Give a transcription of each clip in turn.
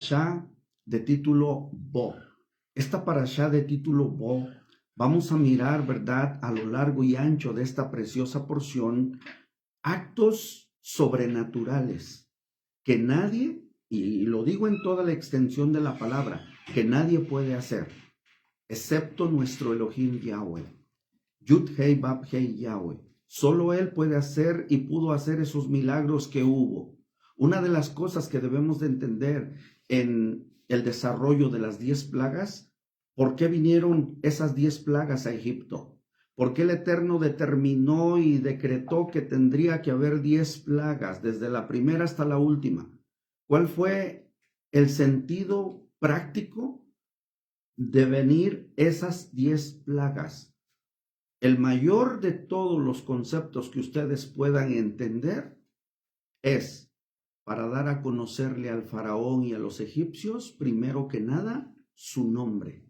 parashá de título Bo. Esta parashá de título Bo, vamos a mirar, ¿verdad?, a lo largo y ancho de esta preciosa porción, actos sobrenaturales que nadie, y lo digo en toda la extensión de la palabra, que nadie puede hacer, excepto nuestro Elohim Yahweh. Yud Hei Bab Hei Yahweh. Solo Él puede hacer y pudo hacer esos milagros que hubo. Una de las cosas que debemos de entender en el desarrollo de las 10 plagas, ¿por qué vinieron esas 10 plagas a Egipto? ¿Por qué el Eterno determinó y decretó que tendría que haber 10 plagas, desde la primera hasta la última? ¿Cuál fue el sentido práctico de venir esas 10 plagas? El mayor de todos los conceptos que ustedes puedan entender es para dar a conocerle al faraón y a los egipcios, primero que nada, su nombre.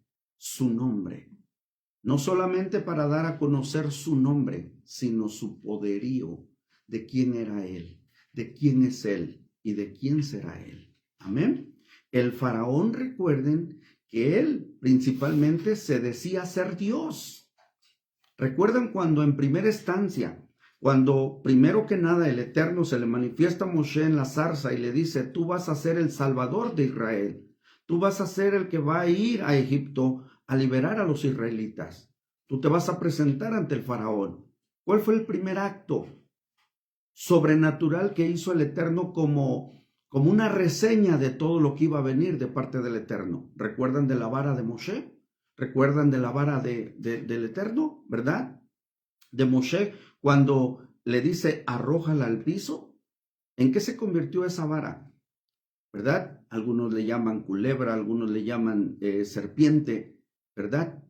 No solamente para dar a conocer su nombre, sino su poderío, de quién era él, de quién es él y de quién será él. Amén. El faraón, recuerden que él principalmente se decía ser Dios. ¿Recuerdan cuando en primera instancia, cuando primero que nada el Eterno se le manifiesta a Moshe en la zarza y le dice, tú vas a ser el Salvador de Israel, tú vas a ser el que va a ir a Egipto a liberar a los israelitas, tú te vas a presentar ante el faraón? ¿Cuál fue el primer acto sobrenatural que hizo el Eterno como una reseña de todo lo que iba a venir de parte del Eterno? ¿Recuerdan de la vara de Moshe? ¿Recuerdan de la vara del Eterno, verdad? De Moshe, cuando le dice, arrójala al piso. ¿En qué se convirtió esa vara? ¿Verdad? Algunos le llaman culebra, algunos le llaman serpiente, ¿verdad?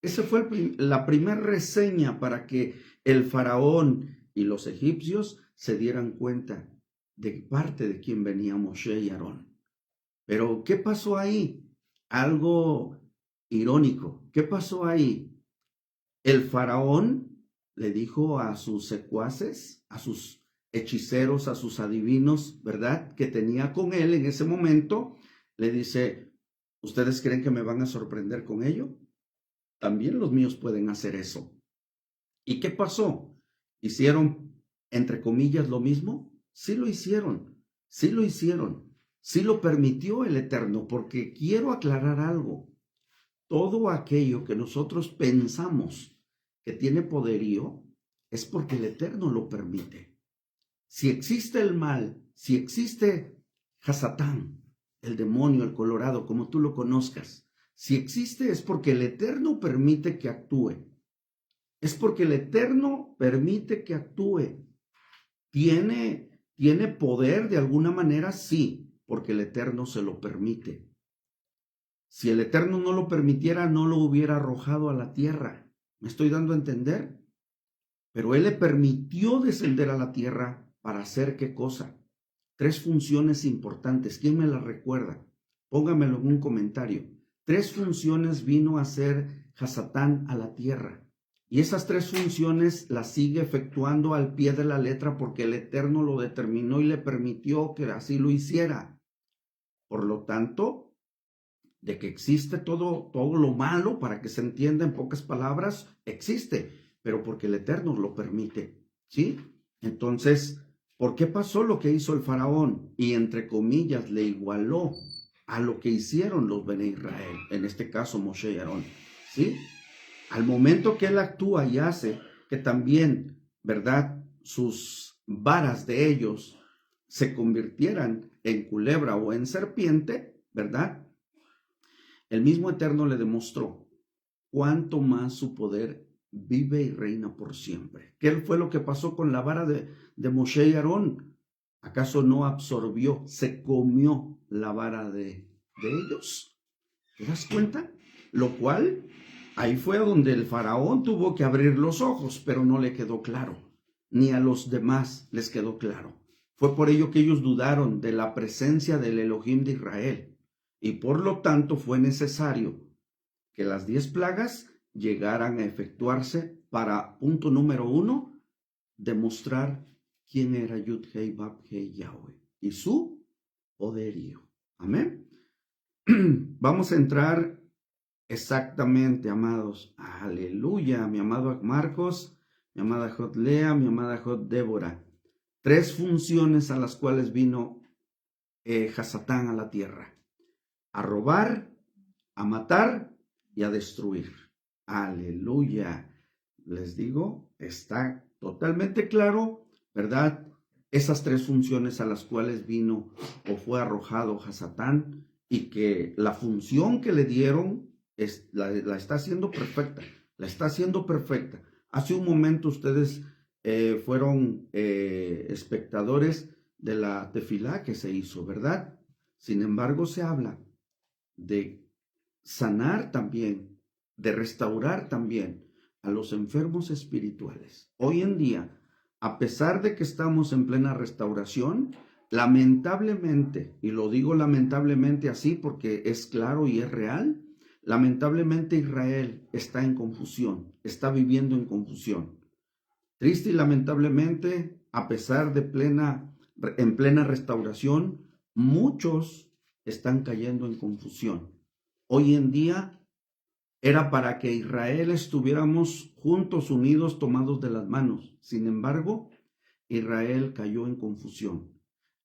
Esa fue la primera reseña para que el faraón y los egipcios se dieran cuenta de parte de quién venía Moshe y Aarón. Pero, ¿qué pasó ahí? Algo irónico. ¿Qué pasó ahí? El faraón le dijo a sus secuaces, a sus hechiceros, a sus adivinos, ¿verdad?, que tenía con él en ese momento, le dice, ¿ustedes creen que me van a sorprender con ello? También los míos pueden hacer eso. ¿Y qué pasó? ¿Hicieron, entre comillas, lo mismo? Sí lo hicieron, sí lo hicieron, sí lo permitió el Eterno, porque quiero aclarar algo. Todo aquello que nosotros pensamos que tiene poderío es porque el Eterno lo permite. Si existe el mal, si existe Hasatán, el demonio, el colorado, como tú lo conozcas, si existe es porque el Eterno permite que actúe. Es porque el Eterno permite que actúe. ¿Tiene poder de alguna manera? Sí, porque el Eterno se lo permite. Si el Eterno no lo permitiera, no lo hubiera arrojado a la tierra. ¿Me estoy dando a entender? Pero Él le permitió descender a la tierra para hacer ¿qué cosa? 3 funciones importantes. ¿Quién me las recuerda? Póngamelo en un comentario. 3 funciones vino a hacer Hasatán a la tierra. Y esas 3 funciones las sigue efectuando al pie de la letra porque el Eterno lo determinó y le permitió que así lo hiciera. Por lo tanto, de que existe todo lo malo, para que se entienda en pocas palabras, existe, pero porque el Eterno lo permite, ¿sí? Entonces, ¿por qué pasó lo que hizo el faraón? Y entre comillas le igualó a lo que hicieron los Bene Israel, en este caso Moshe y Aarón, ¿sí? Al momento que él actúa y hace que también, ¿verdad?, sus varas de ellos se convirtieran en culebra o en serpiente, ¿verdad? El mismo Eterno le demostró cuánto más su poder vive y reina por siempre. ¿Qué fue lo que pasó con la vara de Moshe y Aarón? ¿Acaso no absorbió, se comió la vara de ellos? ¿Te das cuenta? Lo cual, ahí fue donde el faraón tuvo que abrir los ojos, pero no le quedó claro, ni a los demás les quedó claro. Fue por ello que ellos dudaron de la presencia del Elohim de Israel. Y por lo tanto fue necesario que las 10 plagas llegaran a efectuarse para, punto número 1, demostrar quién era Yud Hei Bab Hei Yahweh y su poderío. Amén. Vamos a entrar exactamente, amados. Aleluya, mi amado Marcos, mi amada Jot Lea, mi amada Jot Débora. 3 funciones a las cuales vino Hasatán a la tierra: a robar, a matar y a destruir. Aleluya. Les digo, está totalmente claro, ¿verdad? Esas 3 funciones a las cuales vino o fue arrojado Hasatán, y que la función que le dieron la está haciendo perfecta. La está haciendo perfecta. Hace un momento ustedes fueron espectadores de la tefilá que se hizo, ¿verdad? Sin embargo, se habla de sanar también, de restaurar también a los enfermos espirituales. Hoy en día, a pesar de que estamos en plena restauración, lamentablemente, y lo digo lamentablemente así porque es claro y es real, lamentablemente Israel está en confusión, está viviendo en confusión. Triste y lamentablemente, a pesar de en plena restauración, muchos están cayendo en confusión. Hoy en día era para que Israel estuviéramos juntos, unidos, tomados de las manos. Sin embargo, Israel cayó en confusión.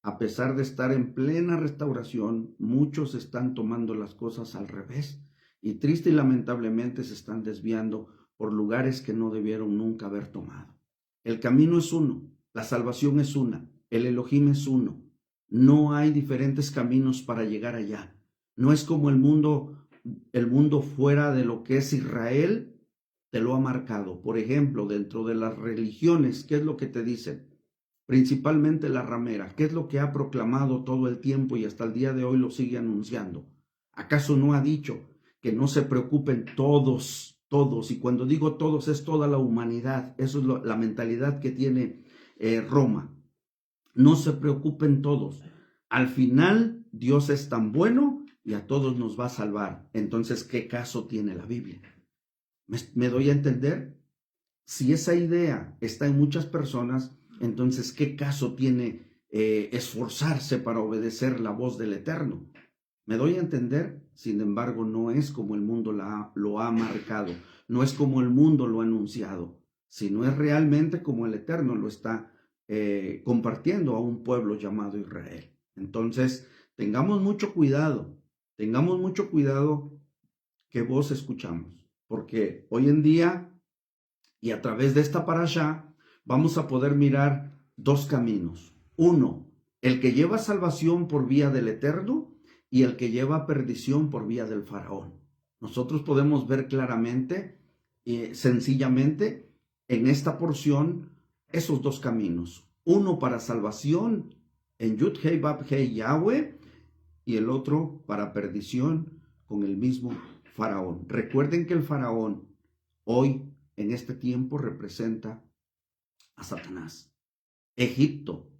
A pesar de estar en plena restauración, muchos están tomando las cosas al revés y triste y lamentablemente se están desviando por lugares que no debieron nunca haber tomado. El camino es uno, la salvación es una, el Elohim es uno. No hay diferentes caminos para llegar allá. No es como el mundo fuera de lo que es Israel te lo ha marcado. Por ejemplo, dentro de las religiones, ¿qué es lo que te dicen? Principalmente la ramera, ¿qué es lo que ha proclamado todo el tiempo y hasta el día de hoy lo sigue anunciando? ¿Acaso no ha dicho que no se preocupen todos, y cuando digo todos es toda la humanidad? Eso es la mentalidad que tiene Roma. No se preocupen todos. Al final, Dios es tan bueno y a todos nos va a salvar. Entonces, ¿qué caso tiene la Biblia? ¿Me doy a entender? Si esa idea está en muchas personas, entonces, ¿qué caso tiene esforzarse para obedecer la voz del Eterno? ¿Me doy a entender? Sin embargo, no es como el mundo lo ha marcado, no es como el mundo lo ha anunciado, sino es realmente como el Eterno lo está compartiendo a un pueblo llamado Israel. Entonces, tengamos mucho cuidado qué voz escuchamos, porque hoy en día y a través de esta parashá vamos a poder mirar 2 caminos. Uno, el que lleva salvación por vía del Eterno y el que lleva perdición por vía del faraón. Nosotros podemos ver claramente y sencillamente en esta porción esos 2 caminos. Uno para salvación en Yud Hei Bab Hei Yahweh y el otro para perdición con el mismo faraón. Recuerden que el faraón hoy en este tiempo representa a Satanás. Egipto,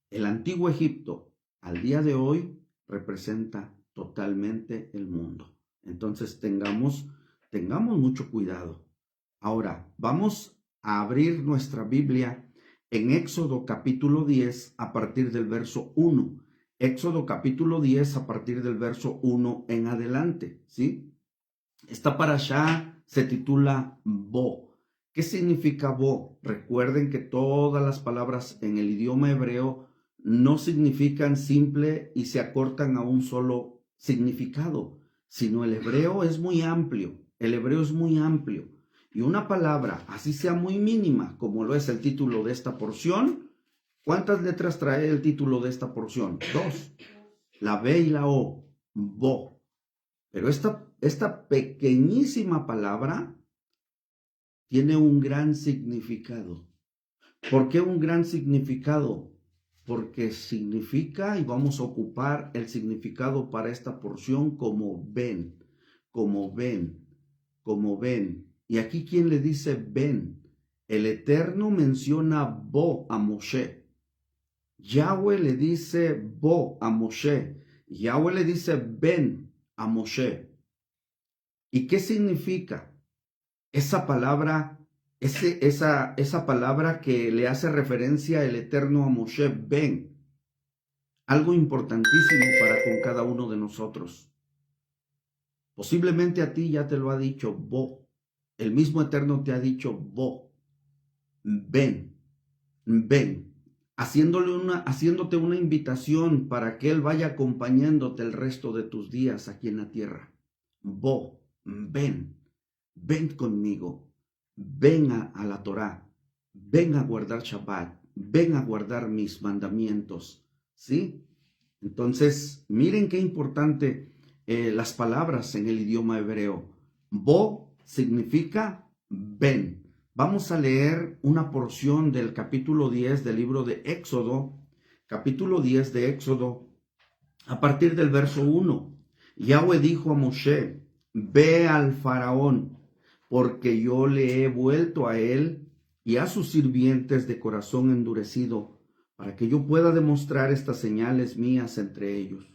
el antiguo Egipto, al día de hoy representa totalmente el mundo. Entonces tengamos mucho cuidado. Ahora, vamos a abrir nuestra Biblia en Éxodo capítulo 10 a partir del verso 1. Éxodo capítulo 10 a partir del verso 1 en adelante, ¿sí? Esta parashá se titula Bo. ¿Qué significa Bo? Recuerden que todas las palabras en el idioma hebreo no significan simple y se acortan a un solo significado, sino el hebreo es muy amplio. El hebreo es muy amplio. Y una palabra, así sea muy mínima, como lo es el título de esta porción, ¿cuántas letras trae el título de esta porción? 2. La B y la O. Bo. Pero esta pequeñísima palabra tiene un gran significado. ¿Por qué un gran significado? Porque significa, y vamos a ocupar el significado para esta porción como ven, como ven, como ven. Y aquí, ¿quién le dice ven? El Eterno menciona Bo a Moshe. Yahweh le dice Bo a Moshe. Yahweh le dice ven a Moshe. ¿Y qué significa esa palabra, esa palabra que le hace referencia el Eterno a Moshe, ven? Algo importantísimo para con cada uno de nosotros. Posiblemente a ti ya te lo ha dicho, Bo. El mismo Eterno te ha dicho, Bo, ven, ven, haciéndote una invitación para que Él vaya acompañándote el resto de tus días aquí en la tierra. Bo, ven, ven conmigo, ven a la Torá, ven a guardar Shabbat, ven a guardar mis mandamientos, ¿sí? Entonces, miren qué importante las palabras en el idioma hebreo. Bo significa ven. Vamos a leer una porción del capítulo 10 del libro de Éxodo, capítulo 10 de Éxodo, a partir del verso 1. Yahweh dijo a Moshe, ve al faraón, porque yo le he vuelto a él y a sus sirvientes de corazón endurecido, para que yo pueda demostrar estas señales mías entre ellos,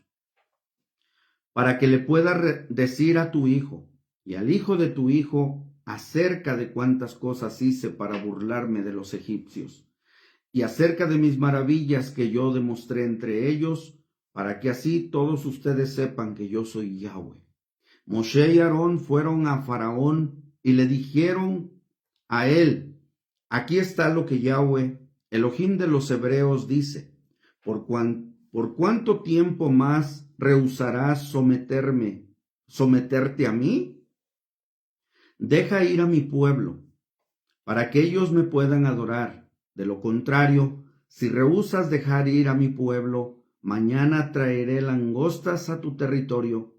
para que le pueda decir a tu hijo y al hijo de tu hijo acerca de cuántas cosas hice para burlarme de los egipcios, y acerca de mis maravillas que yo demostré entre ellos, para que así todos ustedes sepan que yo soy Yahweh. Moshe y Aarón fueron a Faraón y le dijeron a él, aquí está lo que Yahweh, Elohim de los hebreos, dice, ¿por cuánto tiempo más rehusarás someterte a mí? Deja ir a mi pueblo, para que ellos me puedan adorar. De lo contrario, si rehusas dejar ir a mi pueblo, mañana traeré langostas a tu territorio.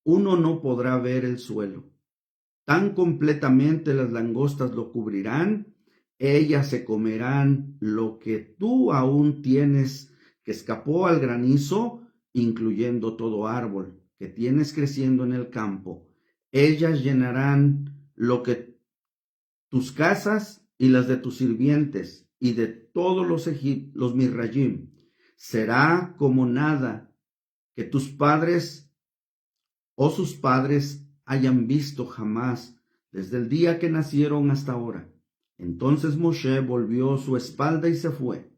Uno no podrá ver el suelo. Tan completamente las langostas lo cubrirán, ellas se comerán lo que tú aún tienes que escapó al granizo, incluyendo todo árbol que tienes creciendo en el campo. Ellas llenarán lo que tus casas y las de tus sirvientes y de todos los Misrayim. Será como nada que tus padres o sus padres hayan visto jamás desde el día que nacieron hasta ahora. Entonces Moshe volvió su espalda y se fue.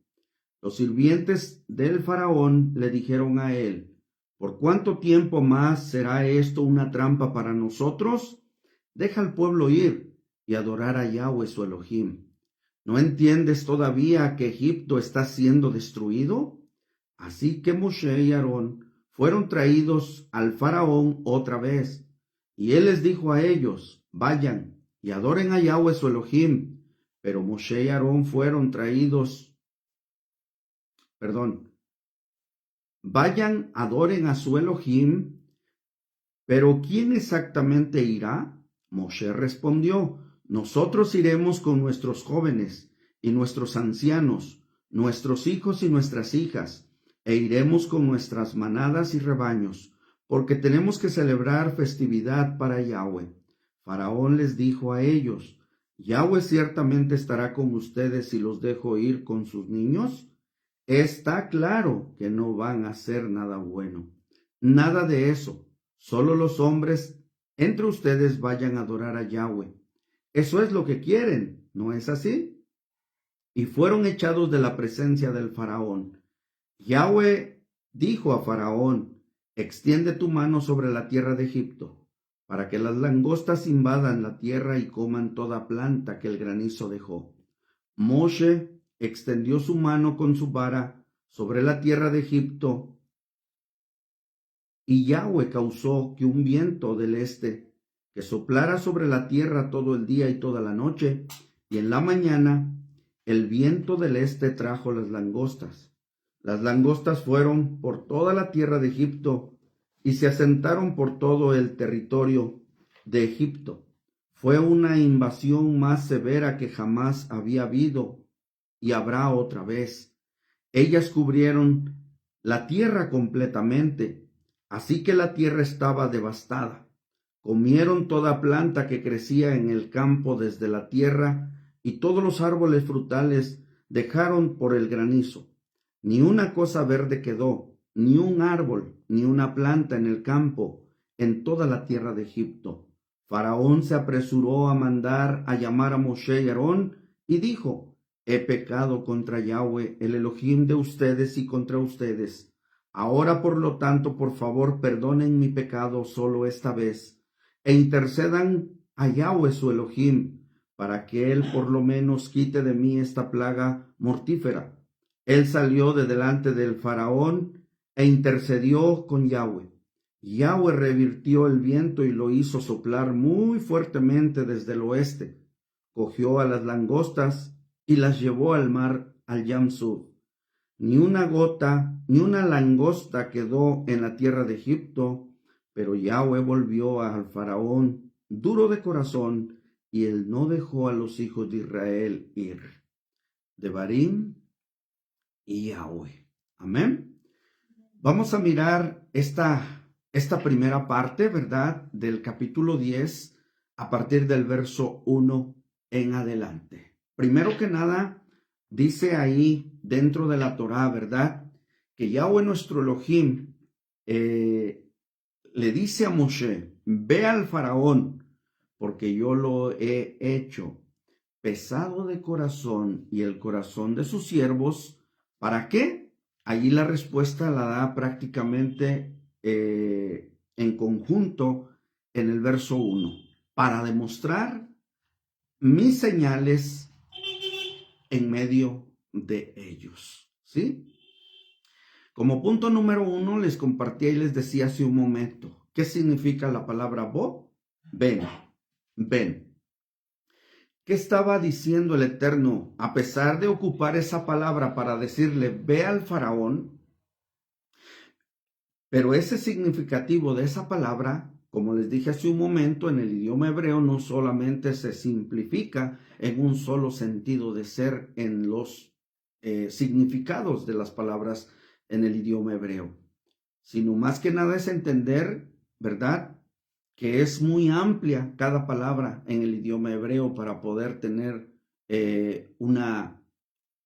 Los sirvientes del faraón le dijeron a él, ¿por cuánto tiempo más será esto una trampa para nosotros? Deja al pueblo ir y adorar a Yahweh su Elohim. ¿No entiendes todavía que Egipto está siendo destruido? Así que Moshe y Aarón fueron traídos al faraón otra vez, y él les dijo a ellos, vayan y adoren a Yahweh su Elohim. Pero Moshe y Aarón fueron traídos, vayan, adoren a su Elohim. ¿Pero quién exactamente irá? Moshe respondió, nosotros iremos con nuestros jóvenes y nuestros ancianos, nuestros hijos y nuestras hijas, e iremos con nuestras manadas y rebaños, porque tenemos que celebrar festividad para Yahweh. Faraón les dijo a ellos, ¿Yahweh ciertamente estará con ustedes si los dejo ir con sus niños? Está claro que no van a hacer nada bueno. Nada de eso. Solo los hombres entre ustedes vayan a adorar a Yahweh. Eso es lo que quieren, ¿no es así? Y fueron echados de la presencia del faraón. Yahweh dijo a Faraón, extiende tu mano sobre la tierra de Egipto, para que las langostas invadan la tierra y coman toda planta que el granizo dejó. Moshe extendió su mano con su vara sobre la tierra de Egipto, y Yahweh causó que un viento del este que soplara sobre la tierra todo el día y toda la noche, y en la mañana el viento del este trajo las langostas. Las langostas fueron por toda la tierra de Egipto y se asentaron por todo el territorio de Egipto. Fue una invasión más severa que jamás había habido y habrá otra vez. Ellas cubrieron la tierra completamente, así que la tierra estaba devastada. Comieron toda planta que crecía en el campo desde la tierra, y todos los árboles frutales dejaron por el granizo. Ni una cosa verde quedó, ni un árbol, ni una planta en el campo, en toda la tierra de Egipto. Faraón se apresuró a mandar a llamar a Moshe y Aarón, y dijo, he pecado contra Yahweh, el Elohim de ustedes, y contra ustedes. Ahora, por lo tanto, por favor, perdonen mi pecado solo esta vez, e intercedan a Yahweh su Elohim, para que él por lo menos quite de mí esta plaga mortífera. Él salió de delante del faraón e intercedió con Yahweh. Yahweh revirtió el viento y lo hizo soplar muy fuertemente desde el oeste. Cogió a las langostas y las llevó al mar, al Yam Suf. Ni una gota, ni una langosta quedó en la tierra de Egipto, pero Yahweh volvió al faraón duro de corazón, y él no dejó a los hijos de Israel ir. Devarim y Yahweh. Amén. Vamos a mirar esta primera parte, ¿verdad? Del capítulo 10, a partir del verso 1 en adelante. Primero que nada, dice ahí dentro de la Torá, ¿verdad? Que Yahweh nuestro Elohim le dice a Moshe: ve al faraón, porque yo lo he hecho pesado de corazón y el corazón de sus siervos. ¿Para qué? Allí la respuesta la da prácticamente en conjunto en el verso 1. Para demostrar mis señales en medio de ellos. ¿Sí? Como punto número 1 les compartí y les decía hace un momento, ¿qué significa la palabra bo? Ven, ven. ¿Qué estaba diciendo el Eterno? A pesar de ocupar esa palabra para decirle, ve al faraón, pero ese significativo de esa palabra, como les dije hace un momento, en el idioma hebreo no solamente se simplifica en un solo sentido de ser en los significados de las palabras en el idioma hebreo, sino más que nada es entender, ¿verdad?, que es muy amplia cada palabra en el idioma hebreo para poder tener una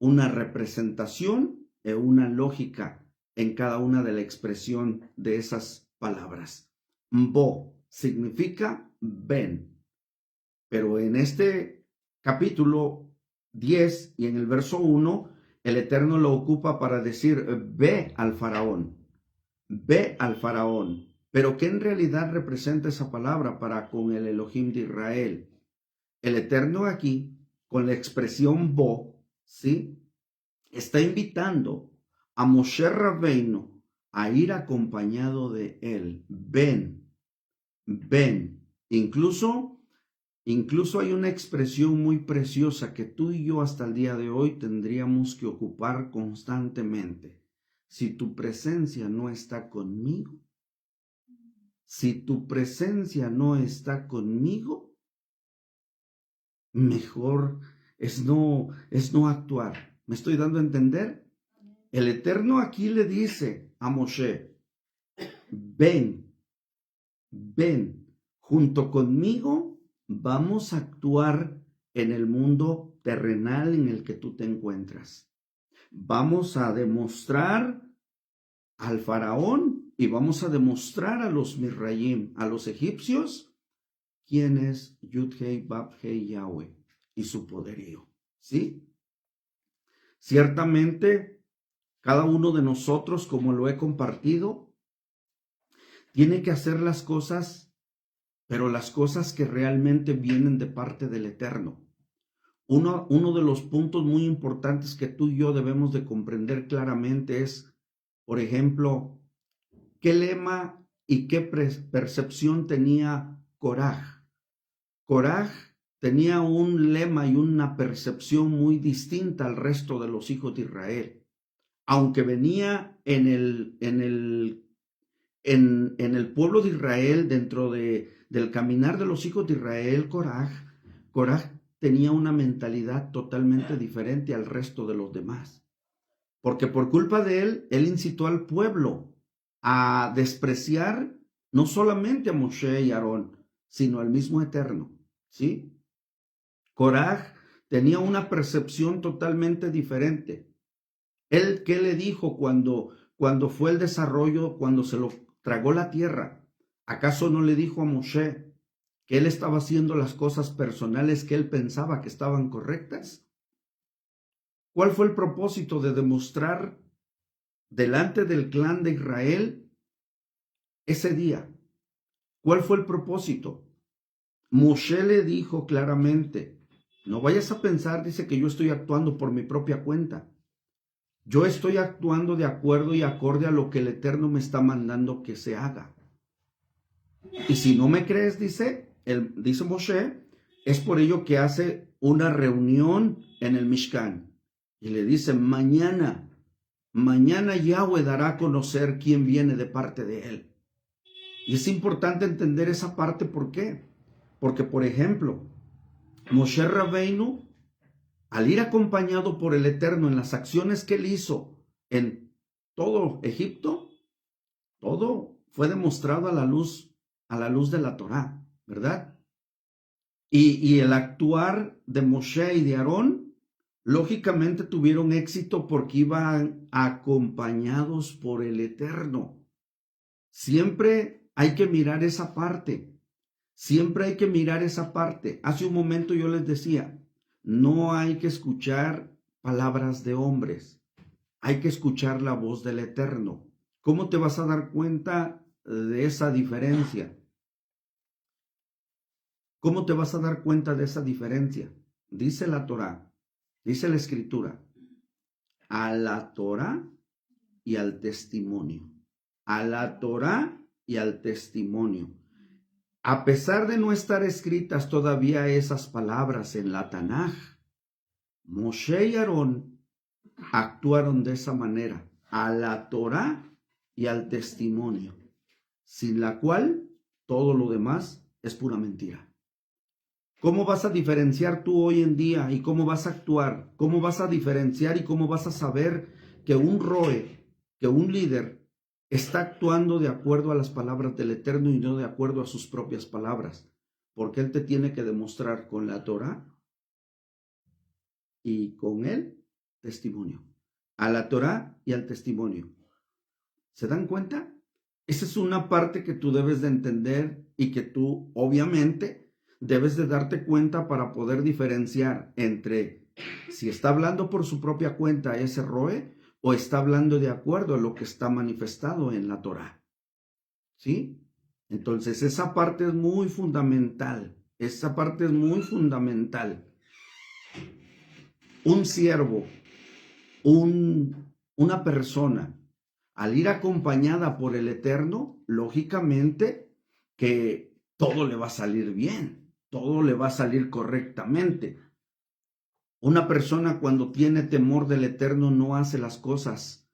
representación, una lógica en cada una de la expresión de esas palabras. Bo significa ven, pero en este capítulo 10 y en el verso 1, el Eterno lo ocupa para decir, ve al faraón, pero ¿qué en realidad representa esa palabra para con el Elohim de Israel? El Eterno aquí, con la expresión bo, ¿sí?, está invitando a Moshe Rabbeinu a ir acompañado de él. Ven, ven. Incluso hay una expresión muy preciosa que tú y yo hasta el día de hoy tendríamos que ocupar constantemente. Si tu presencia no está conmigo, mejor es no actuar. ¿Me estoy dando a entender? El Eterno aquí le dice a Moshe, ven, junto conmigo vamos a actuar en el mundo terrenal en el que tú te encuentras. Vamos a demostrar al faraón y vamos a demostrar a los Misraim, a los egipcios, quién es Yud-Hei, Bab-Hei, Yahweh y su poderío. ¿Sí? Ciertamente, cada uno de nosotros, como lo he compartido, tiene que hacer las cosas, pero las cosas que realmente vienen de parte del Eterno. Uno de los puntos muy importantes que tú y yo debemos de comprender claramente es, por ejemplo, qué lema y qué percepción tenía Coraj. Coraj tenía un lema y una percepción muy distinta al resto de los hijos de Israel. Aunque venía en el pueblo de Israel, dentro del caminar de los hijos de Israel, Coraj tenía una mentalidad totalmente diferente al resto de los demás. Porque por culpa de él incitó al pueblo a despreciar no solamente a Moshe y Aarón, sino al mismo Eterno, ¿sí? Coraj tenía una percepción totalmente diferente. Él, ¿qué le dijo cuando fue el desarrollo, cuando se lo tragó la tierra? ¿Acaso no le dijo a Moshe que él estaba haciendo las cosas personales que él pensaba que estaban correctas? ¿Cuál fue el propósito de demostrar delante del clan de Israel ese día? ¿Cuál fue el propósito? Moshe le dijo claramente, no vayas a pensar, dice, que yo estoy actuando por mi propia cuenta. Yo estoy actuando de acuerdo y acorde a lo que el Eterno me está mandando que se haga. Y si no me crees, dice Moshe, es por ello que hace una reunión en el Mishkan. Y le dice, mañana Yahweh dará a conocer quién viene de parte de él. Y es importante entender esa parte, ¿por qué? Porque, por ejemplo, Moshe Rabbeinu, al ir acompañado por el Eterno en las acciones que él hizo en todo Egipto, todo fue demostrado a la luz de la Torá, ¿verdad? Y el actuar de Moshe y de Aarón, lógicamente tuvieron éxito porque iban acompañados por el Eterno. Siempre hay que mirar esa parte. Siempre hay que mirar esa parte. Hace un momento yo les decía, no hay que escuchar palabras de hombres. Hay que escuchar la voz del Eterno. ¿Cómo te vas a dar cuenta de esa diferencia? ¿Cómo te vas a dar cuenta de esa diferencia? Dice la Torá, dice la Escritura, a la Torá y al testimonio. A la Torá y al testimonio. A pesar de no estar escritas todavía esas palabras en la Tanaj, Moshe y Aarón actuaron de esa manera, a la Torá y al testimonio, sin la cual todo lo demás es pura mentira. ¿Cómo vas a diferenciar tú hoy en día y cómo vas a actuar? ¿Cómo vas a diferenciar y cómo vas a saber que un roe, que un líder está actuando de acuerdo a las palabras del Eterno y no de acuerdo a sus propias palabras? Porque él te tiene que demostrar con la Torá y con el testimonio. A la Torá y al testimonio. ¿Se dan cuenta? Esa es una parte que tú debes de entender y que tú, obviamente, debes de darte cuenta para poder diferenciar entre si está hablando por su propia cuenta ese roe o está hablando de acuerdo a lo que está manifestado en la Torá. ¿Sí? Entonces, esa parte es muy fundamental. Esa parte es muy fundamental. Un siervo, una persona, al ir acompañada por el Eterno, lógicamente que todo le va a salir bien, todo le va a salir correctamente. Una persona cuando tiene temor del Eterno no hace las cosas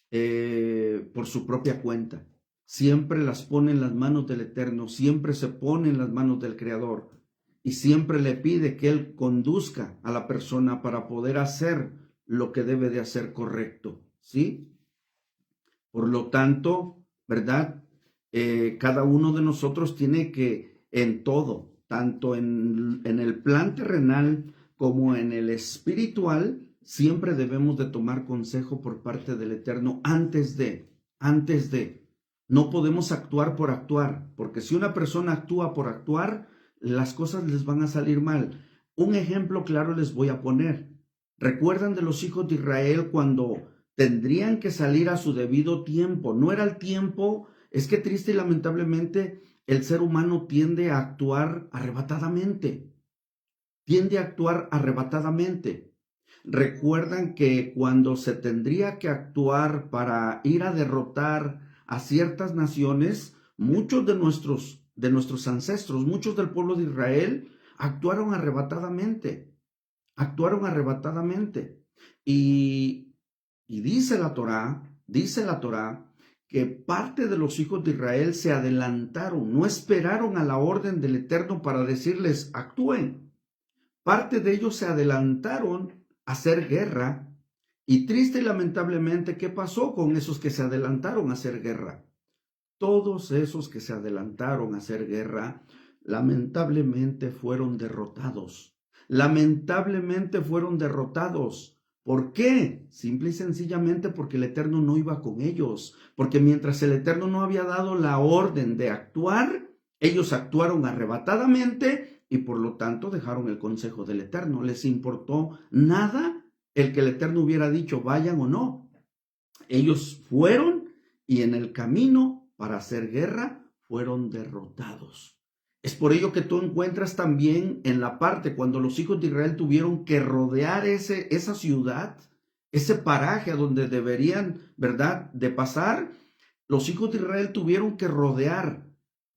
por su propia cuenta. Siempre las pone en las manos del Eterno, siempre se pone en las manos del Creador y siempre le pide que Él conduzca a la persona para poder hacer lo que debe de hacer correcto, ¿sí? Por lo tanto, ¿verdad? Cada uno de nosotros tiene que, en todo, tanto en el plan terrenal como en el espiritual, siempre debemos de tomar consejo por parte del Eterno antes de. No podemos actuar por actuar, porque si una persona actúa por actuar, las cosas les van a salir mal. Un ejemplo claro les voy a poner. ¿Recuerdan de los hijos de Israel cuando tendrían que salir a su debido tiempo? No era el tiempo. Es que triste y lamentablemente el ser humano tiende a actuar arrebatadamente. Recuerdan que cuando se tendría que actuar para ir a derrotar a ciertas naciones, muchos de nuestros ancestros, muchos del pueblo de Israel, actuaron arrebatadamente. Y dice la Torá, que parte de los hijos de Israel se adelantaron, no esperaron a la orden del Eterno para decirles, actúen. Parte de ellos se adelantaron a hacer guerra. Y triste y lamentablemente, ¿qué pasó con esos que se adelantaron a hacer guerra? Todos esos que se adelantaron a hacer guerra, lamentablemente fueron derrotados. ¿Por qué? Simple y sencillamente porque el Eterno no iba con ellos. Porque mientras el Eterno no había dado la orden de actuar, ellos actuaron arrebatadamente y por lo tanto dejaron el consejo del Eterno. Les importó nada el que el Eterno hubiera dicho vayan o no. Ellos fueron y en el camino para hacer guerra fueron derrotados. Es por ello que tú encuentras también en la parte cuando los hijos de Israel tuvieron que rodear esa ciudad, ese paraje a donde deberían, ¿verdad?, de pasar. Los hijos de Israel tuvieron que rodear.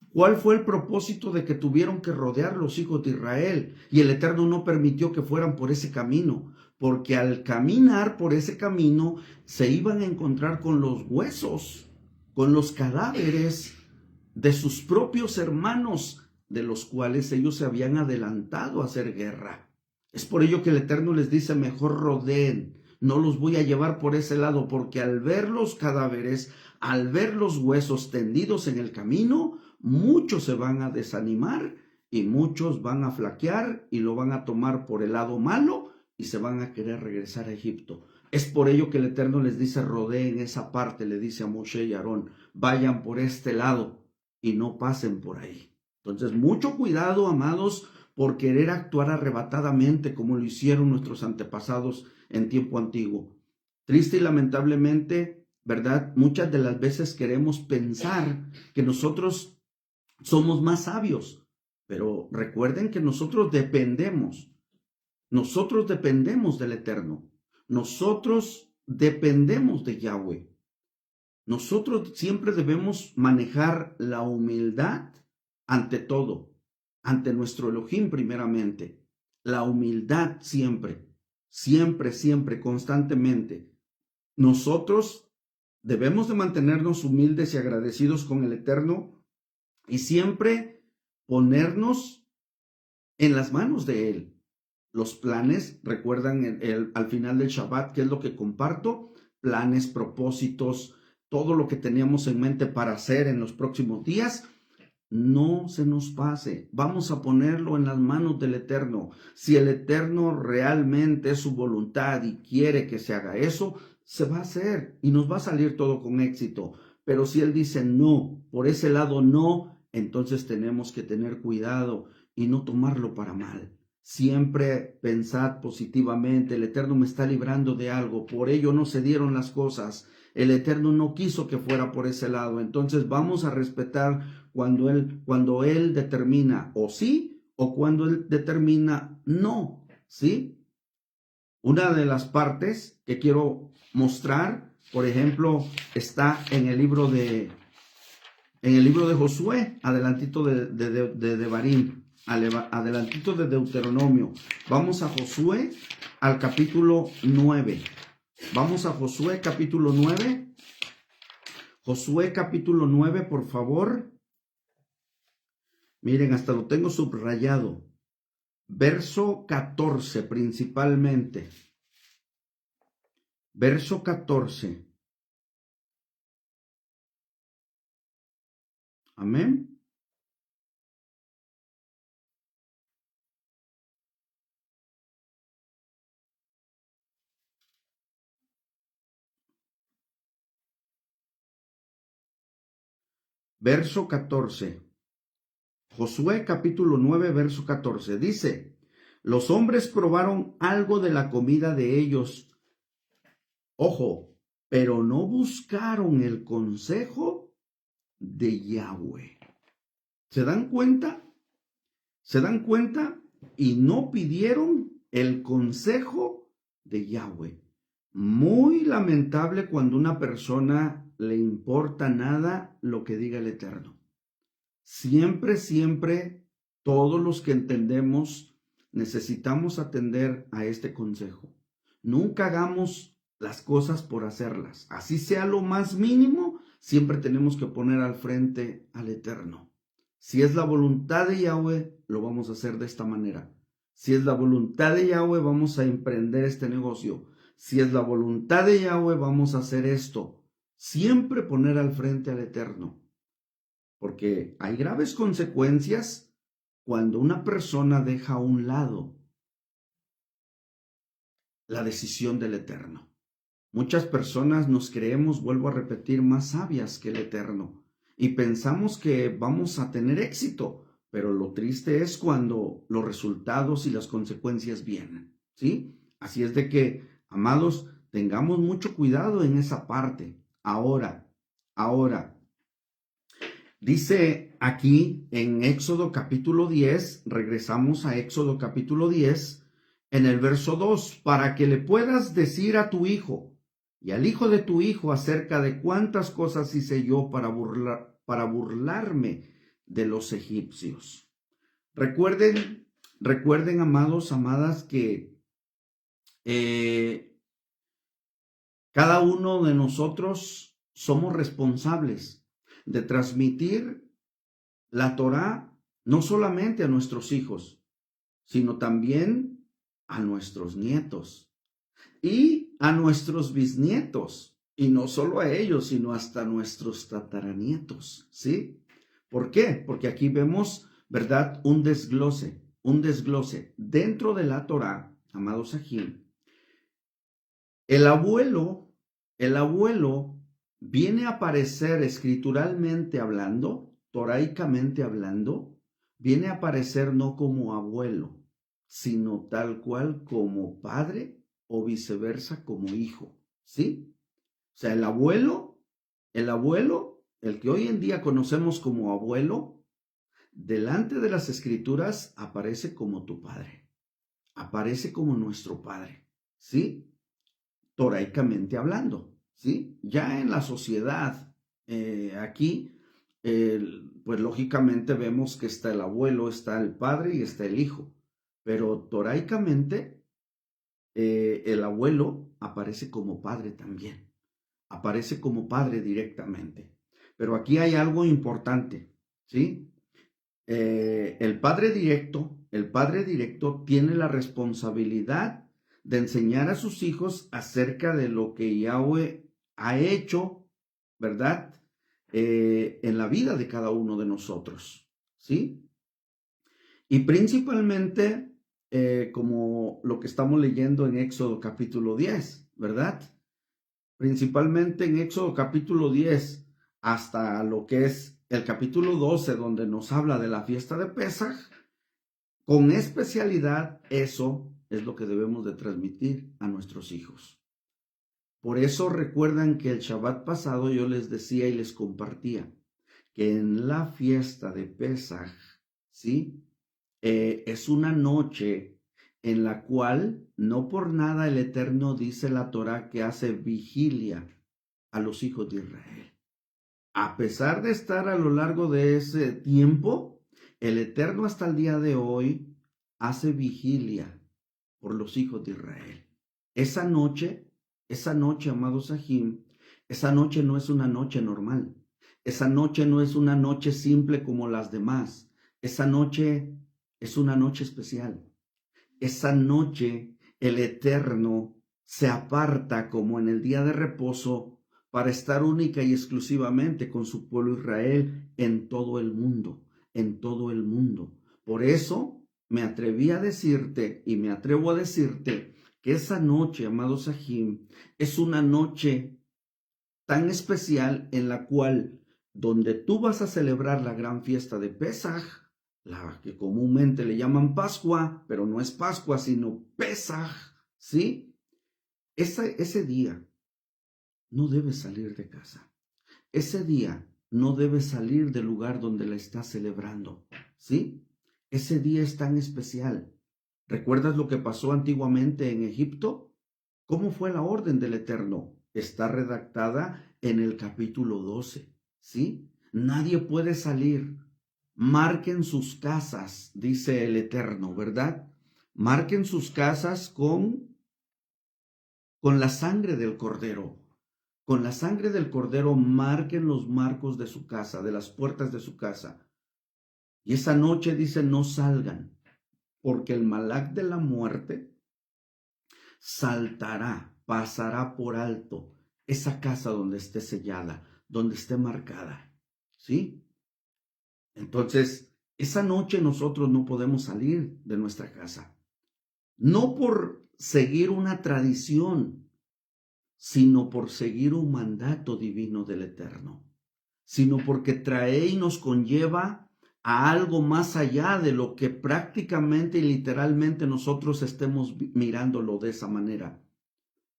¿Cuál fue el propósito de que tuvieron que rodear los hijos de Israel? Y el Eterno no permitió que fueran por ese camino, porque al caminar por ese camino se iban a encontrar con los huesos, con los cadáveres de sus propios hermanos, de los cuales ellos se habían adelantado a hacer guerra. Es por ello que el Eterno les dice, mejor rodeen, no los voy a llevar por ese lado, porque al ver los cadáveres, al ver los huesos tendidos en el camino, muchos se van a desanimar y muchos van a flaquear y lo van a tomar por el lado malo y se van a querer regresar a Egipto. Es por ello que el Eterno les dice, rodeen esa parte, le dice a Moshe y Aarón, vayan por este lado y no pasen por ahí. Entonces, mucho cuidado, amados, por querer actuar arrebatadamente como lo hicieron nuestros antepasados en tiempo antiguo. Triste y lamentablemente, ¿verdad? Muchas de las veces queremos pensar que nosotros somos más sabios, pero recuerden que nosotros dependemos del Eterno, nosotros dependemos de Yahweh. Nosotros siempre debemos manejar la humildad ante todo, ante nuestro Elohim primeramente. La humildad siempre, siempre, siempre, constantemente. Nosotros debemos de mantenernos humildes y agradecidos con el Eterno y siempre ponernos en las manos de Él. Los planes, recuerdan al final del Shabbat, ¿qué es lo que comparto? Planes, propósitos, todo lo que teníamos en mente para hacer en los próximos días, no se nos pase. Vamos a ponerlo en las manos del Eterno. Si el Eterno realmente es su voluntad y quiere que se haga eso, se va a hacer y nos va a salir todo con éxito. Pero si Él dice no, por ese lado no, entonces tenemos que tener cuidado y no tomarlo para mal. Siempre pensad positivamente, el Eterno me está librando de algo, por ello no se dieron las cosas. El Eterno no quiso que fuera por ese lado. Entonces vamos a respetar cuando Él determina o sí o cuando Él determina no, ¿sí? Una de las partes que quiero mostrar, por ejemplo, está en el libro de Josué, adelantito de Devarim, adelantito de Deuteronomio. Vamos a Josué al capítulo 9. Vamos a Josué capítulo 9. Josué capítulo 9, por favor. Miren, hasta lo tengo subrayado. Verso 14 principalmente. Verso 14. Amén. Verso 14. Josué capítulo 9, verso 14. Dice, los hombres probaron algo de la comida de ellos. Ojo, pero no buscaron el consejo de Yahweh. ¿Se dan cuenta? ¿Se dan cuenta? Y no pidieron el consejo de Yahweh. Muy lamentable cuando una persona le importa nada lo que diga el Eterno. Siempre, siempre, todos los que entendemos necesitamos atender a este consejo. Nunca hagamos las cosas por hacerlas. Así sea lo más mínimo, siempre tenemos que poner al frente al Eterno. Si es la voluntad de Yahweh, lo vamos a hacer de esta manera. Si es la voluntad de Yahweh, vamos a emprender este negocio. Si es la voluntad de Yahweh, vamos a hacer esto. Siempre poner al frente al Eterno. Porque hay graves consecuencias cuando una persona deja a un lado la decisión del Eterno. Muchas personas nos creemos, vuelvo a repetir, más sabias que el Eterno y pensamos que vamos a tener éxito, pero lo triste es cuando los resultados y las consecuencias vienen, ¿sí? Así es de que, amados, tengamos mucho cuidado en esa parte. Ahora, dice aquí en Éxodo capítulo 10, regresamos a Éxodo capítulo 10, en el verso 2, para que le puedas decir a tu hijo y al hijo de tu hijo acerca de cuántas cosas hice yo para burlarme de los egipcios. Recuerden, amados, amadas, que cada uno de nosotros somos responsables de transmitir la Torá no solamente a nuestros hijos, sino también a nuestros nietos y a nuestros bisnietos, y no solo a ellos, sino hasta nuestros tataranietos, ¿sí? ¿Por qué? Porque aquí vemos, ¿verdad? Un desglose dentro de la Torá, amados Sahim. El abuelo viene a aparecer escrituralmente hablando, toraicamente hablando, viene a aparecer no como abuelo, sino tal cual como padre o viceversa como hijo, ¿sí? O sea, el abuelo, el que hoy en día conocemos como abuelo, delante de las escrituras aparece como tu padre, aparece como nuestro padre, ¿sí? Toraicamente hablando, ¿sí? Ya en la sociedad, aquí, pues lógicamente vemos que está el abuelo, está el padre y está el hijo, pero toraicamente el abuelo aparece como padre también, aparece como padre directamente. Pero aquí hay algo importante, ¿sí? El padre directo tiene la responsabilidad de enseñar a sus hijos acerca de lo que Yahweh ha hecho, ¿verdad? En la vida de cada uno de nosotros, ¿sí? Y principalmente, como lo que estamos leyendo en Éxodo capítulo 10, ¿verdad? Principalmente en Éxodo capítulo 10 hasta lo que es el capítulo 12, donde nos habla de la fiesta de Pesaj, con especialidad eso es lo que debemos de transmitir a nuestros hijos. Por eso recuerdan que el Shabbat pasado yo les decía y les compartía que en la fiesta de Pesaj, ¿sí? Es una noche en la cual no por nada el Eterno dice la Torá que hace vigilia a los hijos de Israel. A pesar de estar a lo largo de ese tiempo, el Eterno hasta el día de hoy hace vigilia por los hijos de Israel. Esa noche, amados Sahim, esa noche no es una noche normal. Esa noche no es una noche simple como las demás. Esa noche es una noche especial. Esa noche el Eterno se aparta como en el día de reposo para estar única y exclusivamente con su pueblo Israel en todo el mundo, en todo el mundo. Por eso me atreví a decirte y me atrevo a decirte que esa noche, amado Sahim, es una noche tan especial en la cual donde tú vas a celebrar la gran fiesta de Pesaj, la que comúnmente le llaman Pascua, pero no es Pascua, sino Pesaj, ¿sí? Ese día no debes salir de casa. Ese día no debes salir del lugar donde la estás celebrando, ¿sí? Ese día es tan especial. ¿Recuerdas lo que pasó antiguamente en Egipto? ¿Cómo fue la orden del Eterno? Está redactada en el capítulo 12, ¿sí? Nadie puede salir. Marquen sus casas, dice el Eterno, ¿verdad? Marquen sus casas con la sangre del Cordero. Con la sangre del Cordero marquen los marcos de su casa, de las puertas de su casa. Y esa noche dice, no salgan, porque el Malak de la muerte saltará, pasará por alto esa casa donde esté sellada, donde esté marcada, ¿sí? Entonces, esa noche nosotros no podemos salir de nuestra casa, no por seguir una tradición, sino por seguir un mandato divino del Eterno, sino porque trae y nos conlleva a algo más allá de lo que prácticamente y literalmente nosotros estemos mirándolo de esa manera,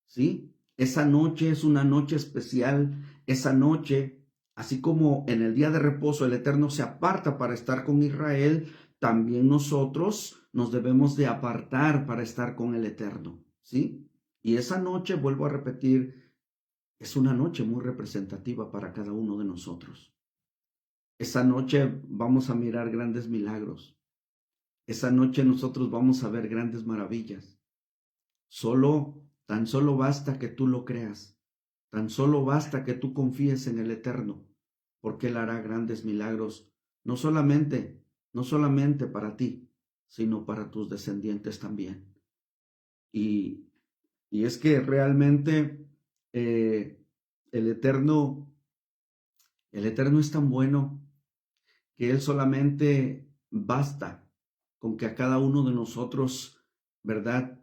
¿sí? Esa noche es una noche especial, esa noche, Así como en el día de reposo el Eterno se aparta para estar con Israel, también nosotros nos debemos de apartar para estar con el Eterno, ¿sí? Y esa noche, vuelvo a repetir, es una noche muy representativa para cada uno de nosotros. Esa noche vamos a mirar grandes milagros. Esa noche nosotros vamos a ver grandes maravillas. Tan solo basta que tú lo creas. Tan solo basta que tú confíes en el Eterno, porque Él hará grandes milagros, no solamente para ti, sino para tus descendientes también. Y es que realmente el Eterno es tan bueno que Él solamente basta con que a cada uno de nosotros, ¿verdad?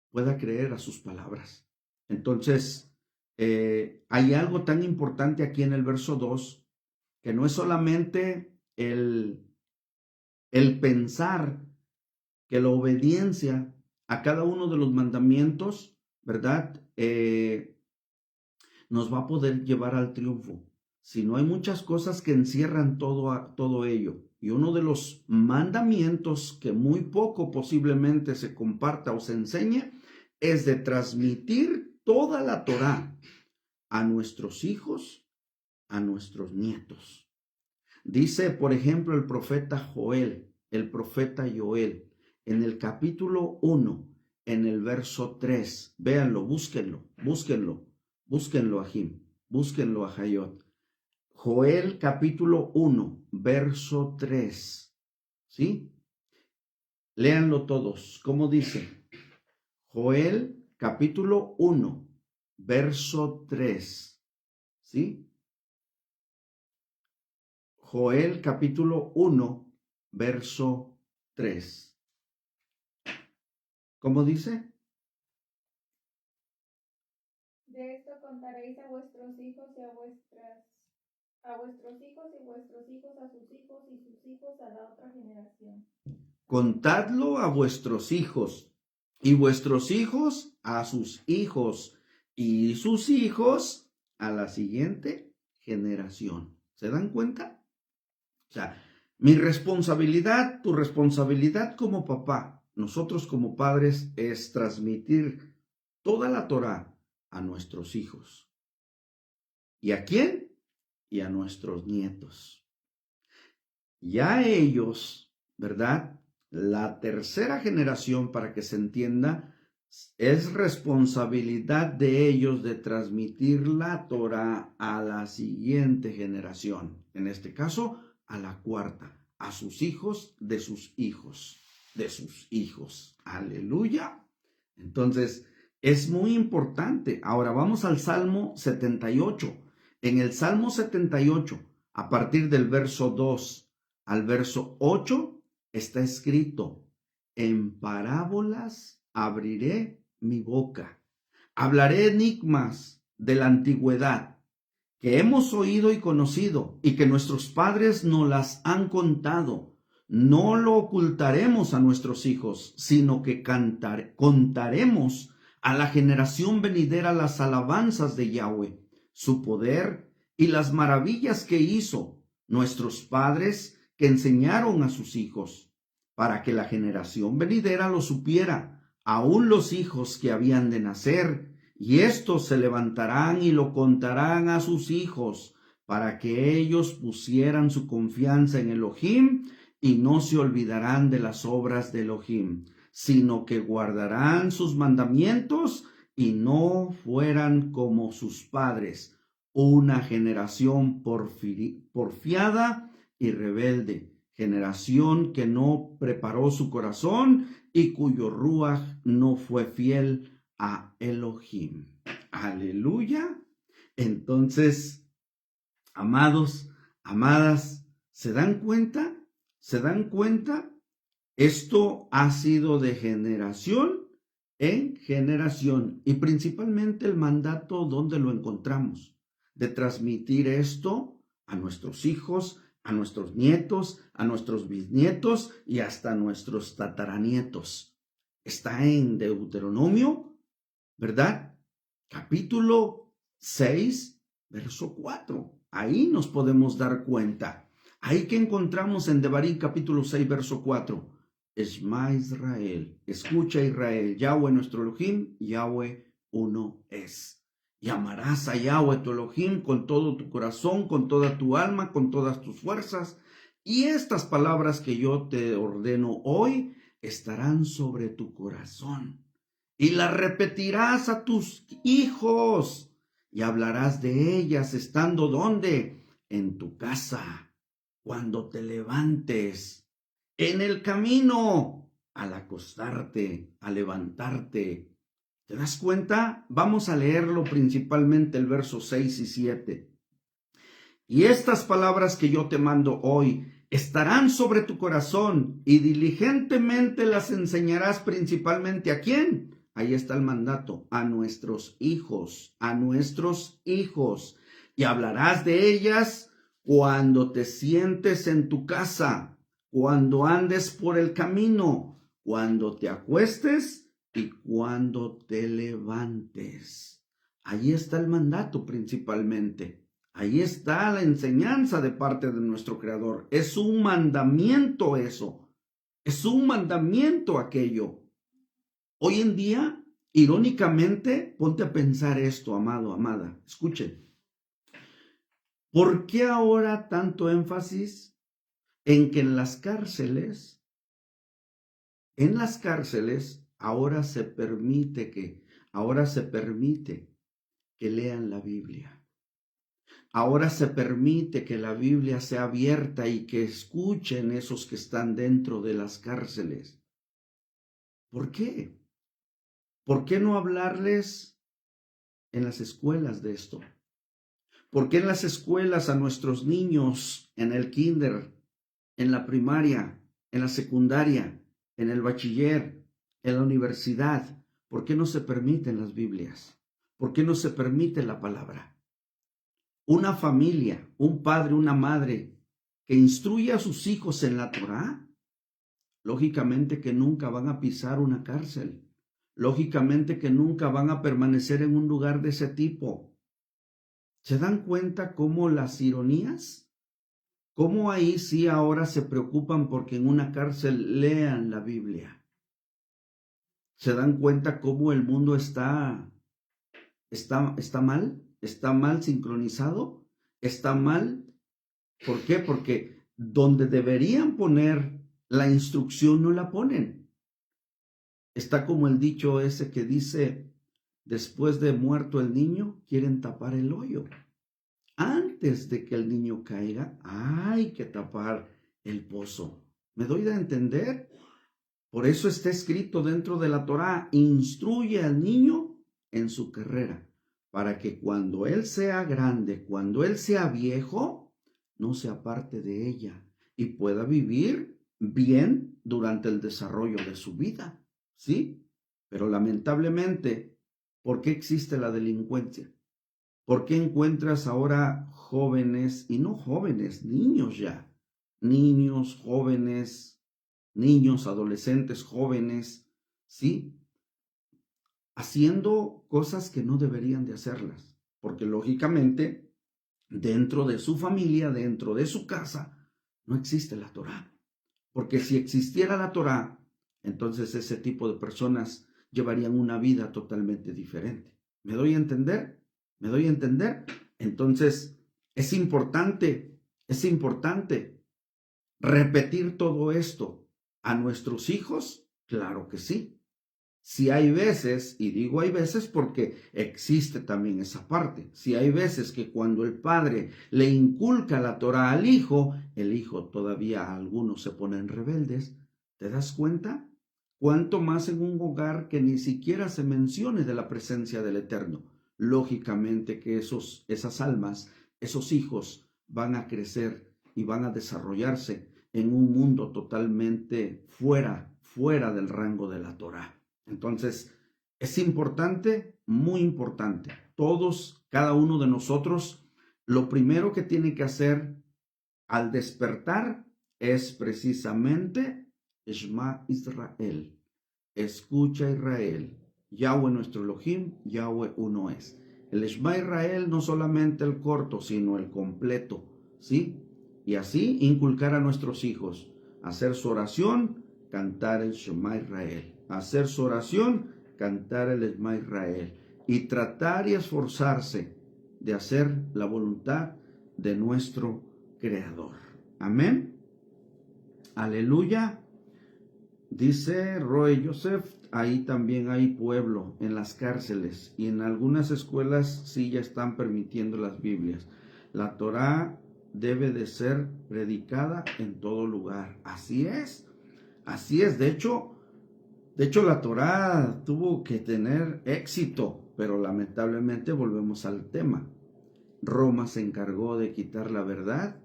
Pueda creer a sus palabras. Entonces, hay algo tan importante aquí en el verso 2, que no es solamente el pensar que la obediencia a cada uno de los mandamientos, ¿verdad? Nos va a poder llevar al triunfo, sino hay muchas cosas que encierran todo ello. Y uno de los mandamientos que muy poco posiblemente se comparta o se enseñe es de transmitir toda la Torá a nuestros hijos, a nuestros nietos. Dice, por ejemplo, el profeta Joel, en el capítulo 1, en el verso 3. Véanlo, búsquenlo, Ajim, búsquenlo, Ajayot. Joel capítulo 1, verso 3. ¿Sí? Léanlo todos. ¿Cómo dice? Joel capítulo 1, verso 3. ¿Sí? Joel capítulo 1, verso 3. ¿Cómo dice? De esto contaréis a vuestros hijos y a vuestros hijos y vuestros hijos a sus hijos y sus hijos a la otra generación. Contadlo a vuestros hijos y vuestros hijos a sus hijos y sus hijos a la siguiente generación. ¿Se dan cuenta? O sea, mi responsabilidad, tu responsabilidad como papá, nosotros como padres, es transmitir toda la Torá a nuestros hijos. ¿Y a quién? Y a nuestros nietos. Ya ellos, ¿verdad? La tercera generación, para que se entienda, es responsabilidad de ellos de transmitir la Torá a la siguiente generación. En este caso, a la cuarta, a sus hijos de sus hijos, de sus hijos. Aleluya. Entonces, es muy importante. Ahora vamos al Salmo 78. En el Salmo 78, a partir del verso 2 al verso 8, está escrito: en parábolas abriré mi boca. Hablaré enigmas de la antigüedad que hemos oído y conocido y que nuestros padres nos las han contado. No lo ocultaremos a nuestros hijos, sino que contaremos a la generación venidera las alabanzas de Yahweh, su poder y las maravillas que hizo nuestros padres, que enseñaron a sus hijos, para que la generación venidera lo supiera, aún los hijos que habían de nacer, y estos se levantarán y lo contarán a sus hijos, para que ellos pusieran su confianza en Elohim y no se olvidarán de las obras de Elohim, sino que guardarán sus mandamientos y no fueran como sus padres, una generación porfiada y rebelde, generación que no preparó su corazón y cuyo ruaj no fue fiel a Elohim. Aleluya. Entonces, amados, amadas, ¿se dan cuenta? ¿Se dan cuenta? Esto ha sido de generación en generación, y principalmente el mandato, donde lo encontramos, de transmitir esto a nuestros hijos, a nuestros nietos, a nuestros bisnietos y hasta a nuestros tataranietos. Está en Deuteronomio, ¿verdad? Capítulo 6, verso 4. Ahí nos podemos dar cuenta. Ahí que encontramos en Devarim capítulo 6, verso 4. Shema Israel, escucha Israel, Yahweh nuestro Elohim, Yahweh uno es. Y amarás a Yahweh tu Elohim con todo tu corazón, con toda tu alma, con todas tus fuerzas. Y estas palabras que yo te ordeno hoy estarán sobre tu corazón. Y las repetirás a tus hijos y hablarás de ellas estando ¿dónde? En tu casa, cuando te levantes, en el camino, al acostarte, al levantarte. ¿Te das cuenta? Vamos a leerlo principalmente el verso 6 y 7. Y estas palabras que yo te mando hoy estarán sobre tu corazón y diligentemente las enseñarás principalmente ¿a quién? Ahí está el mandato, a nuestros hijos, a nuestros hijos. Y hablarás de ellas cuando te sientes en tu casa, cuando andes por el camino, cuando te acuestes y cuando te levantes. Ahí está el mandato principalmente. Ahí está la enseñanza de parte de nuestro Creador. Es un mandamiento eso. Es un mandamiento aquello. Hoy en día, irónicamente, ponte a pensar esto, amado, amada. Escuchen. ¿Por qué ahora tanto énfasis en que en las cárceles, ahora se permite que lean la Biblia? Ahora se permite que la Biblia sea abierta y que escuchen esos que están dentro de las cárceles. ¿Por qué? ¿Por qué no hablarles en las escuelas de esto? ¿Por qué en las escuelas a nuestros niños, en el kinder, en la primaria, en la secundaria, en el bachiller, en la universidad, por qué no se permiten las Biblias? ¿Por qué no se permite la palabra? Una familia, un padre, una madre que instruye a sus hijos en la Torá, lógicamente que nunca van a pisar una cárcel, lógicamente que nunca van a permanecer en un lugar de ese tipo. ¿Se dan cuenta cómo las ironías? ¿Cómo ahí sí ahora se preocupan porque en una cárcel lean la Biblia? ¿Se dan cuenta cómo el mundo está mal? ¿Está mal sincronizado? ¿Está mal? ¿Por qué? Porque donde deberían poner la instrucción no la ponen. Está como el dicho ese que dice, después de muerto el niño, quieren tapar el hoyo. Antes de que el niño caiga, hay que tapar el pozo. ¿Me doy a entender? Por eso está escrito dentro de la Torá, instruye al niño en su carrera, para que cuando él sea grande, cuando él sea viejo, no se aparte de ella y pueda vivir bien durante el desarrollo de su vida, ¿sí? Pero lamentablemente, ¿por qué existe la delincuencia? ¿Por qué encuentras ahora jóvenes, y no jóvenes, niños ya, niños, jóvenes, niños, adolescentes, jóvenes, ¿sí? Haciendo cosas que no deberían de hacerlas, porque lógicamente dentro de su familia, dentro de su casa, no existe la Torá. Porque si existiera la Torá, entonces ese tipo de personas llevarían una vida totalmente diferente. ¿Me doy a entender? ¿Me doy a entender? Entonces, es importante repetir todo esto a nuestros hijos. Claro que sí. Si hay veces, y digo hay veces porque existe también esa parte, si hay veces que cuando el padre le inculca la Torá al hijo, el hijo todavía algunos se ponen rebeldes, ¿te das cuenta? Cuánto más en un hogar que ni siquiera se mencione de la presencia del Eterno. Lógicamente que esas almas, esos hijos van a crecer y van a desarrollarse en un mundo totalmente fuera del rango de la Torá. Entonces, es importante, muy importante. Todos, cada uno de nosotros, lo primero que tiene que hacer al despertar es precisamente Shema Israel. Escucha Israel. Yahweh nuestro Elohim, Yahweh uno es. El Shema Israel, no solamente el corto, sino el completo, ¿sí? Y así inculcar a nuestros hijos, hacer su oración, cantar el Shema Israel. Hacer su oración, cantar el Shema Israel. Y tratar y esforzarse de hacer la voluntad de nuestro Creador. Amén. Aleluya. Dice Roy Joseph, ahí también hay pueblo en las cárceles y en algunas escuelas sí ya están permitiendo las Biblias. La Torá debe de ser predicada en todo lugar. Así es, así es. De hecho la Torá tuvo que tener éxito, pero lamentablemente volvemos al tema. Roma se encargó de quitar la verdad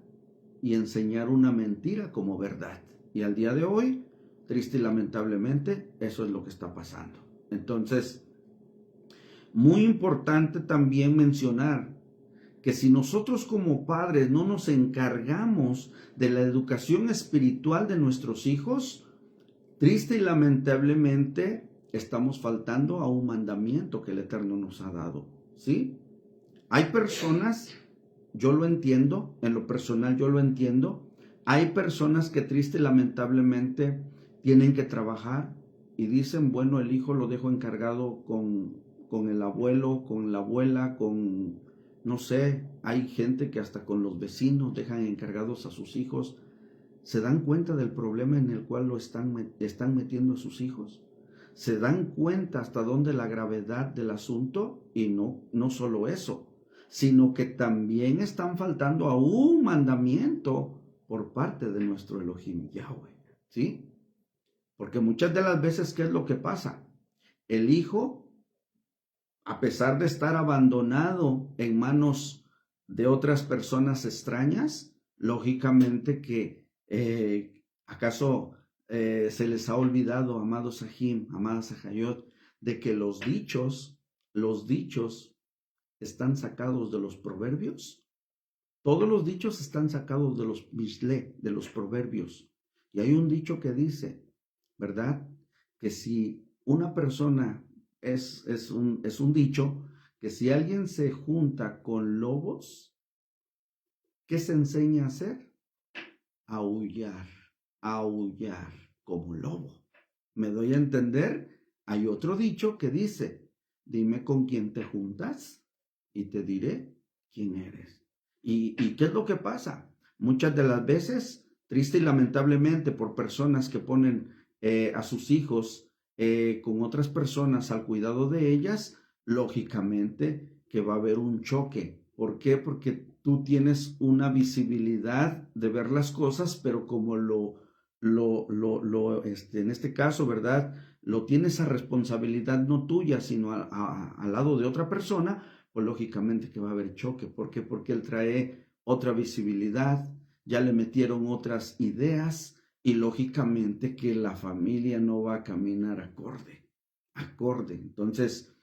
y enseñar una mentira como verdad. Y al día de hoy, triste y lamentablemente, eso es lo que está pasando. Entonces, muy importante también mencionar que si nosotros como padres no nos encargamos de la educación espiritual de nuestros hijos, triste y lamentablemente estamos faltando a un mandamiento que el Eterno nos ha dado, ¿sí? Hay personas, yo lo entiendo, en lo personal yo lo entiendo, hay personas que triste y lamentablemente tienen que trabajar y dicen, bueno, el hijo lo dejo encargado con el abuelo, con la abuela, con, no sé, hay gente que hasta con los vecinos dejan encargados a sus hijos. ¿Se dan cuenta del problema en el cual lo están metiendo a sus hijos? ¿Se dan cuenta hasta dónde la gravedad del asunto? Y no solo eso, sino que también están faltando a un mandamiento por parte de nuestro Elohim Yahweh, ¿sí? Porque muchas de las veces, ¿qué es lo que pasa? El hijo, a pesar de estar abandonado en manos de otras personas extrañas, lógicamente que ¿acaso se les ha olvidado, amados Sahim, amadas Sahayot, de que los dichos están sacados de los proverbios? Todos los dichos están sacados de los Mishle, de los proverbios. Y hay un dicho que dice, ¿verdad? Que si una persona es un dicho, que si alguien se junta con lobos, ¿qué se enseña a hacer? Aullar como lobo. ¿Me doy a entender? Hay otro dicho que dice, dime con quién te juntas y te diré quién eres. ¿Y qué es lo que pasa? Muchas de las veces, triste y lamentablemente, por personas que ponen a sus hijos con otras personas al cuidado de ellas, lógicamente que va a haber un choque. ¿Por qué? Porque tú tienes una visibilidad de ver las cosas, pero como en este caso, ¿verdad? Lo tienes a responsabilidad no tuya, sino al lado de otra persona, pues lógicamente que va a haber choque. ¿Por qué? Porque él trae otra visibilidad, ya le metieron otras ideas y lógicamente que la familia no va a caminar acorde. Entonces,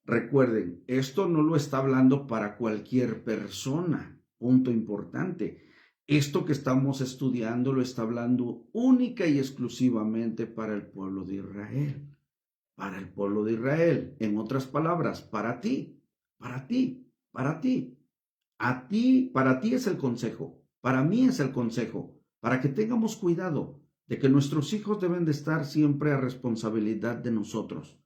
recuerden, esto no lo está hablando para cualquier persona, punto importante. Esto que estamos estudiando lo está hablando única y exclusivamente para el pueblo de Israel. Para el pueblo de Israel. En otras palabras, para ti. Para ti. Para ti es el consejo. Para mí es el consejo. Para que tengamos cuidado de que nuestros hijos deben de estar siempre a responsabilidad de nosotros.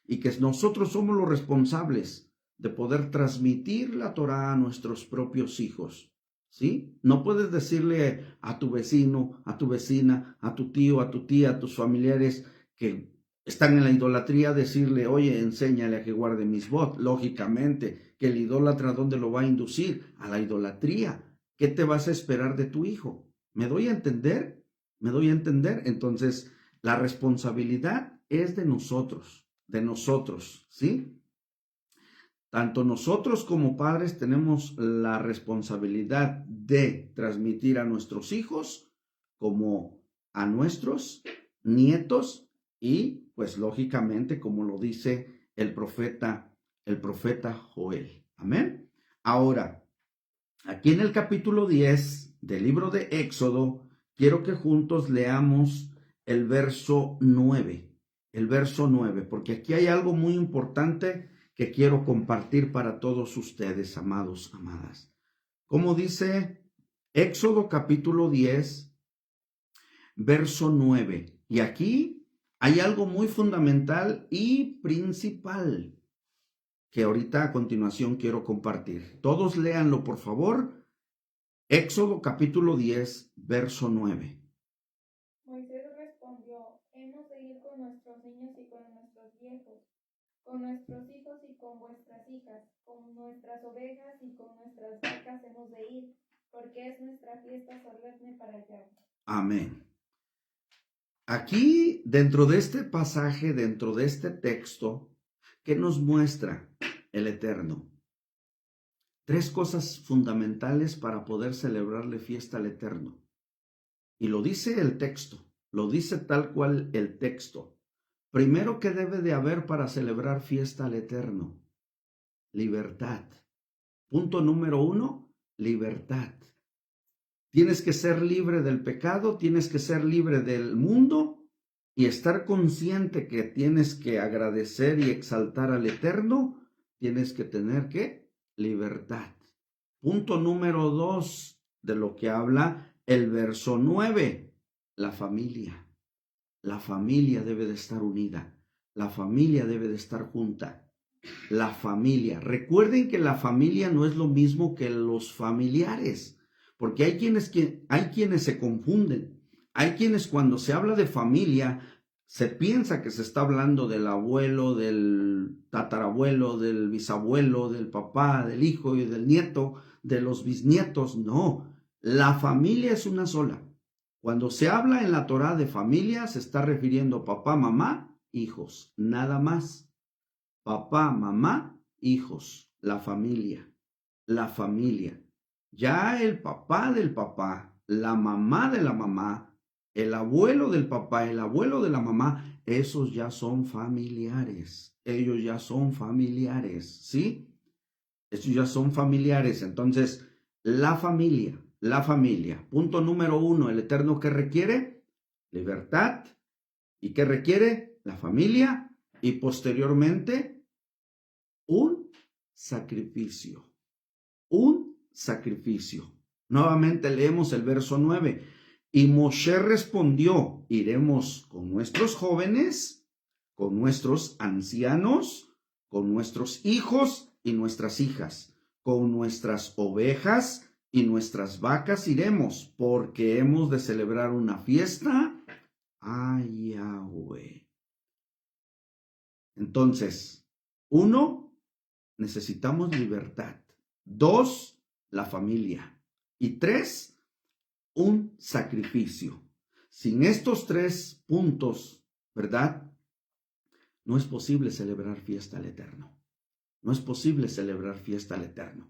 Y que nosotros somos los responsables de poder transmitir la Torá a nuestros propios hijos. ¿Sí? No puedes decirle a tu vecino, a tu vecina, a tu tío, a tu tía, a tus familiares que están en la idolatría, decirle, oye, enséñale a que guarde misbot. Lógicamente, que el idólatra, ¿dónde lo va a inducir? A la idolatría. ¿Qué te vas a esperar de tu hijo? ¿Me doy a entender? Entonces, la responsabilidad es de nosotros, ¿sí? Tanto nosotros como padres tenemos la responsabilidad de transmitir a nuestros hijos como a nuestros nietos y pues lógicamente como lo dice el profeta Joel. Amén. Ahora, aquí en el capítulo 10 del libro de Éxodo, quiero que juntos leamos el verso 9, porque aquí hay algo muy importante que quiero compartir para todos ustedes, amados, amadas. Como dice Éxodo capítulo 10, verso 9. Y aquí hay algo muy fundamental y principal que ahorita a continuación quiero compartir. Todos léanlo, por favor. Éxodo capítulo 10, verso 9. Moisés respondió: hemos de ir con nuestros niños y con nuestros viejos, con nuestros hijos y con vuestras hijas, con nuestras ovejas y con nuestras vacas hemos de ir, porque es nuestra fiesta solemne para Yahweh. Amén. Aquí, dentro de este pasaje, dentro de este texto, ¿qué nos muestra el Eterno? Tres cosas fundamentales para poder celebrarle fiesta al Eterno. Y lo dice el texto, lo dice tal cual el texto. Primero, ¿qué debe de haber para celebrar fiesta al Eterno? Libertad. Punto número 1, libertad. Tienes que ser libre del pecado, tienes que ser libre del mundo y estar consciente que tienes que agradecer y exaltar al Eterno. Tienes que tener, ¿qué? Libertad. Punto número 2 de lo que habla el verso 9, la familia. La familia debe de estar unida, la familia debe de estar junta. La familia. Recuerden que la familia no es lo mismo que los familiares, porque hay quienes se confunden. Hay quienes cuando se habla de familia se piensa que se está hablando del abuelo, del tatarabuelo, del bisabuelo, del papá, del hijo y del nieto, de los bisnietos. No, la familia es una sola. Cuando se habla en la Torá de familia se está refiriendo a papá, mamá, hijos, nada más. Papá, mamá, hijos, la familia, la familia. Ya el papá del papá, la mamá de la mamá, el abuelo del papá, el abuelo de la mamá, esos ya son familiares. Ellos ya son familiares, ¿sí? Esos ya son familiares. Entonces, la familia. Punto número 1, el Eterno que requiere libertad. ¿Y qué requiere? La familia. Y posteriormente, un sacrificio. Un sacrificio. Nuevamente leemos el verso 9. Y Moshe respondió: iremos con nuestros jóvenes, con nuestros ancianos, con nuestros hijos y nuestras hijas, con nuestras ovejas y nuestras vacas iremos, porque hemos de celebrar una fiesta a Yahweh. Entonces, 1, necesitamos libertad. 2, la familia. Y 3, un sacrificio. Sin estos 3 puntos, ¿verdad? No es posible celebrar fiesta al Eterno. No es posible celebrar fiesta al Eterno.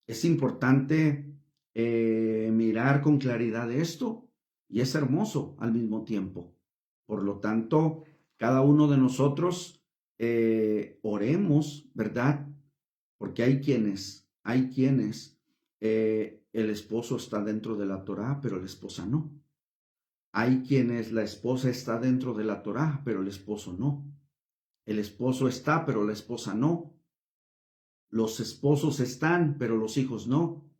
Es importante mirar con claridad esto y es hermoso al mismo tiempo. Por lo tanto, cada uno de nosotros oremos, ¿verdad? Porque hay quienes, el esposo está dentro de la Torá, pero la esposa no. Hay quienes la esposa está dentro de la Torá, pero el esposo no. El esposo está, pero la esposa no. Los esposos están, pero los hijos no.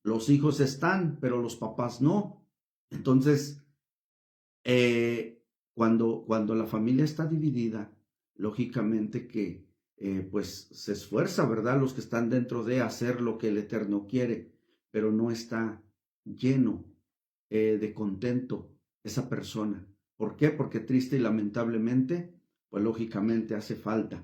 Los hijos están, pero los papás no. Entonces, cuando la familia está dividida, lógicamente que pues se esfuerza, ¿verdad? Los que están dentro de hacer lo que el Eterno quiere, pero no está lleno de contento esa persona. ¿Por qué? Porque triste y lamentablemente, pues lógicamente hace falta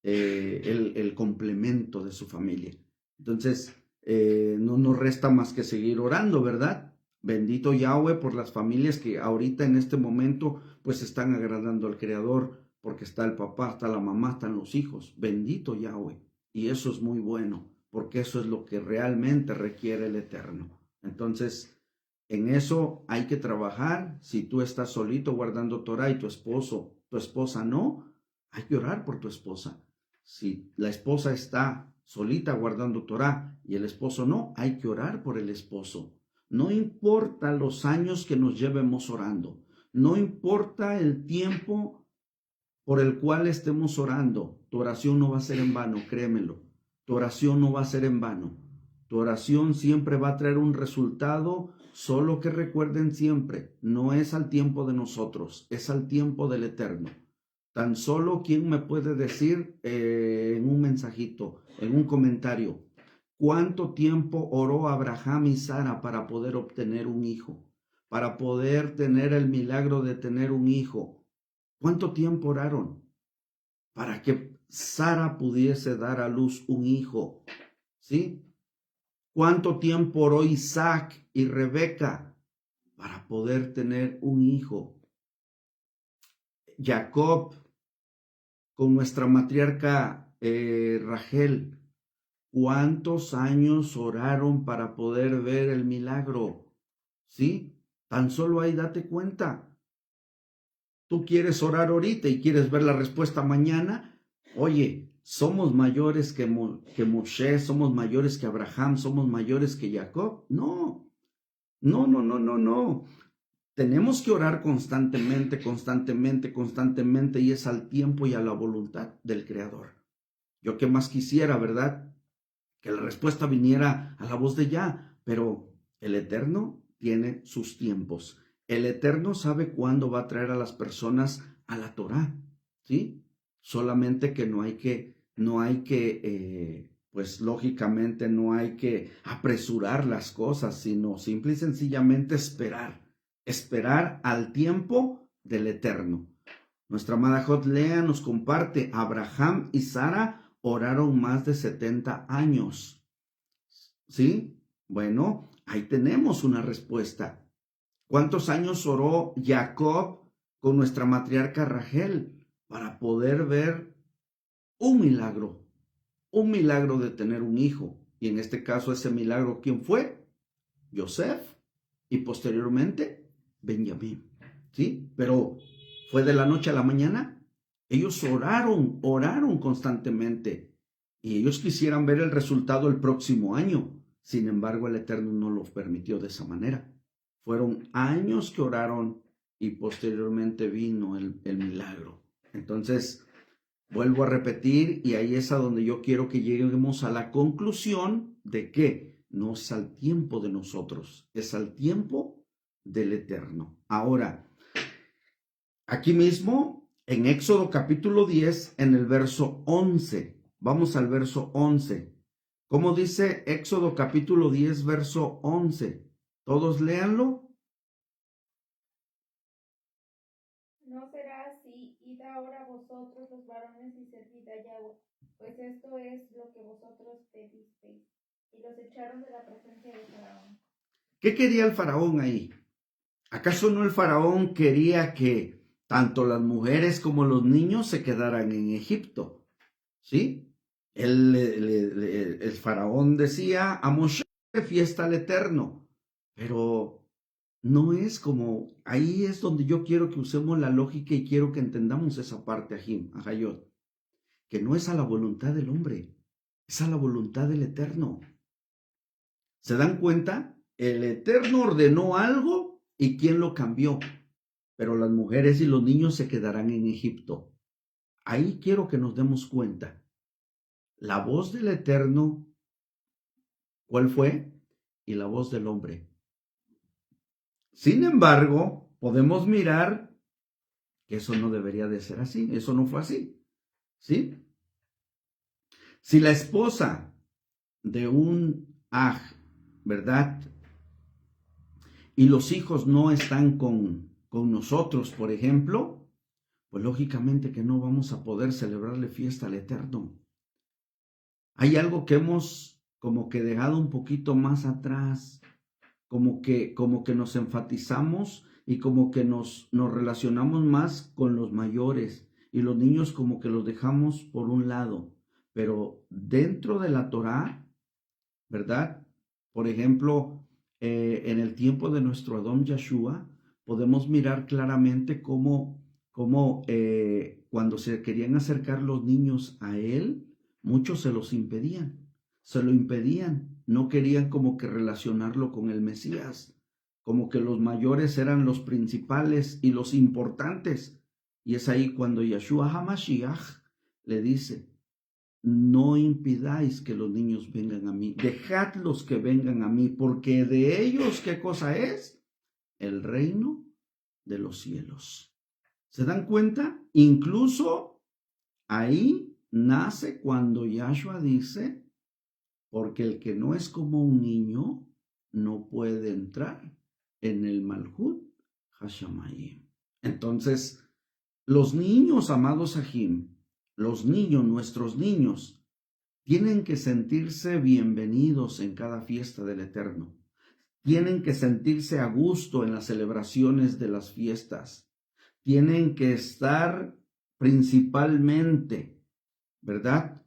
el complemento de su familia. Entonces, no nos resta más que seguir orando, ¿verdad? Bendito Yahweh por las familias que ahorita en este momento pues están agradando al Creador, porque está el papá, está la mamá, están los hijos. Bendito Yahweh. Y eso es muy bueno, porque eso es lo que realmente requiere el Eterno. Entonces, en eso hay que trabajar. Si tú estás solito guardando Torah y tu esposa no, hay que orar por tu esposa. Si la esposa está solita guardando Torah y el esposo no, hay que orar por el esposo. No importa los años que nos llevemos orando, no importa el tiempo por el cual estemos orando, tu oración no va a ser en vano, créemelo. Tu oración no va a ser en vano. Tu oración siempre va a traer un resultado, solo que recuerden siempre, no es al tiempo de nosotros, es al tiempo del Eterno. Tan solo, ¿quién me puede decir en un mensajito, en un comentario, cuánto tiempo oró Abraham y Sara para poder obtener un hijo? Para poder tener el milagro de tener un hijo. ¿Cuánto tiempo oraron para que Sara pudiese dar a luz un hijo? ¿Sí? ¿Cuánto tiempo oró Isaac y Rebeca para poder tener un hijo? Jacob con nuestra matriarca Rachel, ¿cuántos años oraron para poder ver el milagro? ¿Sí? Tan solo ahí date cuenta. Tú quieres orar ahorita y quieres ver la respuesta mañana. Oye, somos mayores que Moshe, somos mayores que Abraham, somos mayores que Jacob. No, no, no, no, no, no. Tenemos que orar constantemente, constantemente, constantemente, y es al tiempo y a la voluntad del Creador. Yo qué más quisiera, ¿verdad? Que la respuesta viniera a la voz de ya, pero el Eterno tiene sus tiempos. El Eterno sabe cuándo va a traer a las personas a la Torá, ¿sí? Solamente que pues lógicamente no hay que apresurar las cosas, sino simple y sencillamente esperar al tiempo del Eterno. Nuestra amada Jot Lea nos comparte, Abraham y Sara oraron más de 70 años. ¿Sí? Bueno, ahí tenemos una respuesta. ¿Cuántos años oró Jacob con nuestra matriarca Rachel para poder ver un milagro de tener un hijo? Y en este caso ese milagro, ¿quién fue? Yosef y posteriormente Benjamín. ¿Sí? Pero fue de la noche a la mañana. Ellos oraron constantemente y ellos quisieran ver el resultado el próximo año. Sin embargo, el Eterno no lo permitió de esa manera. Fueron años que oraron y posteriormente vino el milagro. Entonces, vuelvo a repetir, y ahí es a donde yo quiero que lleguemos a la conclusión de que no es al tiempo de nosotros, es al tiempo del Eterno. Ahora, aquí mismo, en Éxodo capítulo 10, en el verso 11, vamos al verso 11. ¿Cómo dice Éxodo capítulo 10, verso 11? Todos léanlo. No será así, id ahora vosotros los varones y servid a Yahweh, pues esto es lo que vosotros pedisteis. Y los echaron de la presencia de Faraón. ¿Qué quería el faraón ahí? ¿Acaso no el faraón quería que tanto las mujeres como los niños se quedaran en Egipto? ¿Sí? El faraón decía a Moshe, fiesta al Eterno, pero no es como, ahí es donde yo quiero que usemos la lógica y quiero que entendamos esa parte, Ajayot, que no es a la voluntad del hombre, es a la voluntad del Eterno. ¿Se dan cuenta? El Eterno ordenó algo y ¿quién lo cambió? Pero las mujeres y los niños se quedarán en Egipto. Ahí quiero que nos demos cuenta. La voz del Eterno, ¿cuál fue? Y la voz del hombre. Sin embargo, podemos mirar que eso no debería de ser así. Eso no fue así. ¿Sí? Si la esposa de un aj, ¿verdad? Y los hijos no están con nosotros, por ejemplo, pues lógicamente que no vamos a poder celebrarle fiesta al Eterno. Hay algo que hemos como que dejado un poquito más atrás, como que nos enfatizamos y como que nos relacionamos más con los mayores y los niños como que los dejamos por un lado. Pero dentro de la Torá, ¿verdad? Por ejemplo, en el tiempo de nuestro Adón Yahshua, podemos mirar claramente cómo cuando se querían acercar los niños a él, muchos se lo impedían, no querían como que relacionarlo con el Mesías, como que los mayores eran los principales y los importantes, Y es ahí cuando Yeshua HaMashiach le dice, no impidáis que los niños vengan a mí, dejadlos que vengan a mí, porque de ellos, ¿qué cosa es? El reino de los cielos. ¿Se dan cuenta? Incluso ahí nace cuando Yahshua dice, porque el que no es como un niño no puede entrar en el Malhut Hashamayim. Entonces, los niños, amados Ajim, los niños, nuestros niños, tienen que sentirse bienvenidos en cada fiesta del Eterno. Tienen que sentirse a gusto en las celebraciones de las fiestas. Tienen que estar principalmente, ¿verdad?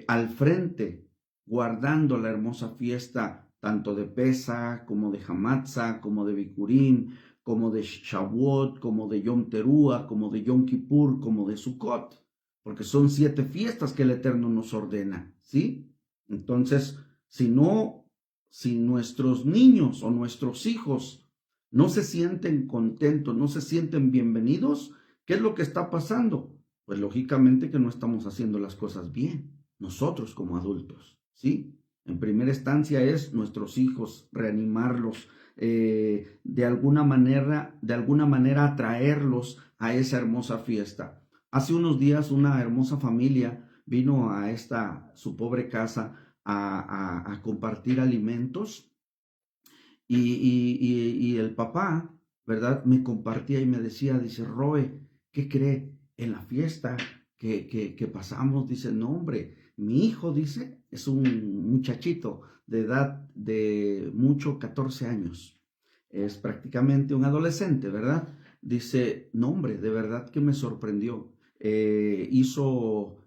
Al frente, guardando la hermosa fiesta, tanto de Pesa, como de Hamatza, como de Bikurim, como de Shavuot, como de Yom Teruah, como de Yom Kippur, como de Sukkot, porque son 7 fiestas que el Eterno nos ordena, ¿sí? Entonces, si nuestros niños o nuestros hijos no se sienten contentos, no se sienten bienvenidos, ¿qué es lo que está pasando? Pues lógicamente que no estamos haciendo las cosas bien, nosotros como adultos, ¿sí? En primera instancia es nuestros hijos, reanimarlos, de alguna manera atraerlos a esa hermosa fiesta. Hace unos días una hermosa familia vino a su pobre casa a compartir alimentos y el papá, ¿verdad? Me compartía y me decía, dice, Roe, ¿qué cree? En la fiesta que pasamos, dice, no hombre, mi hijo, dice, es un muchachito de edad de 14 años, es prácticamente un adolescente, ¿verdad? Dice, no hombre, de verdad que me sorprendió. Hizo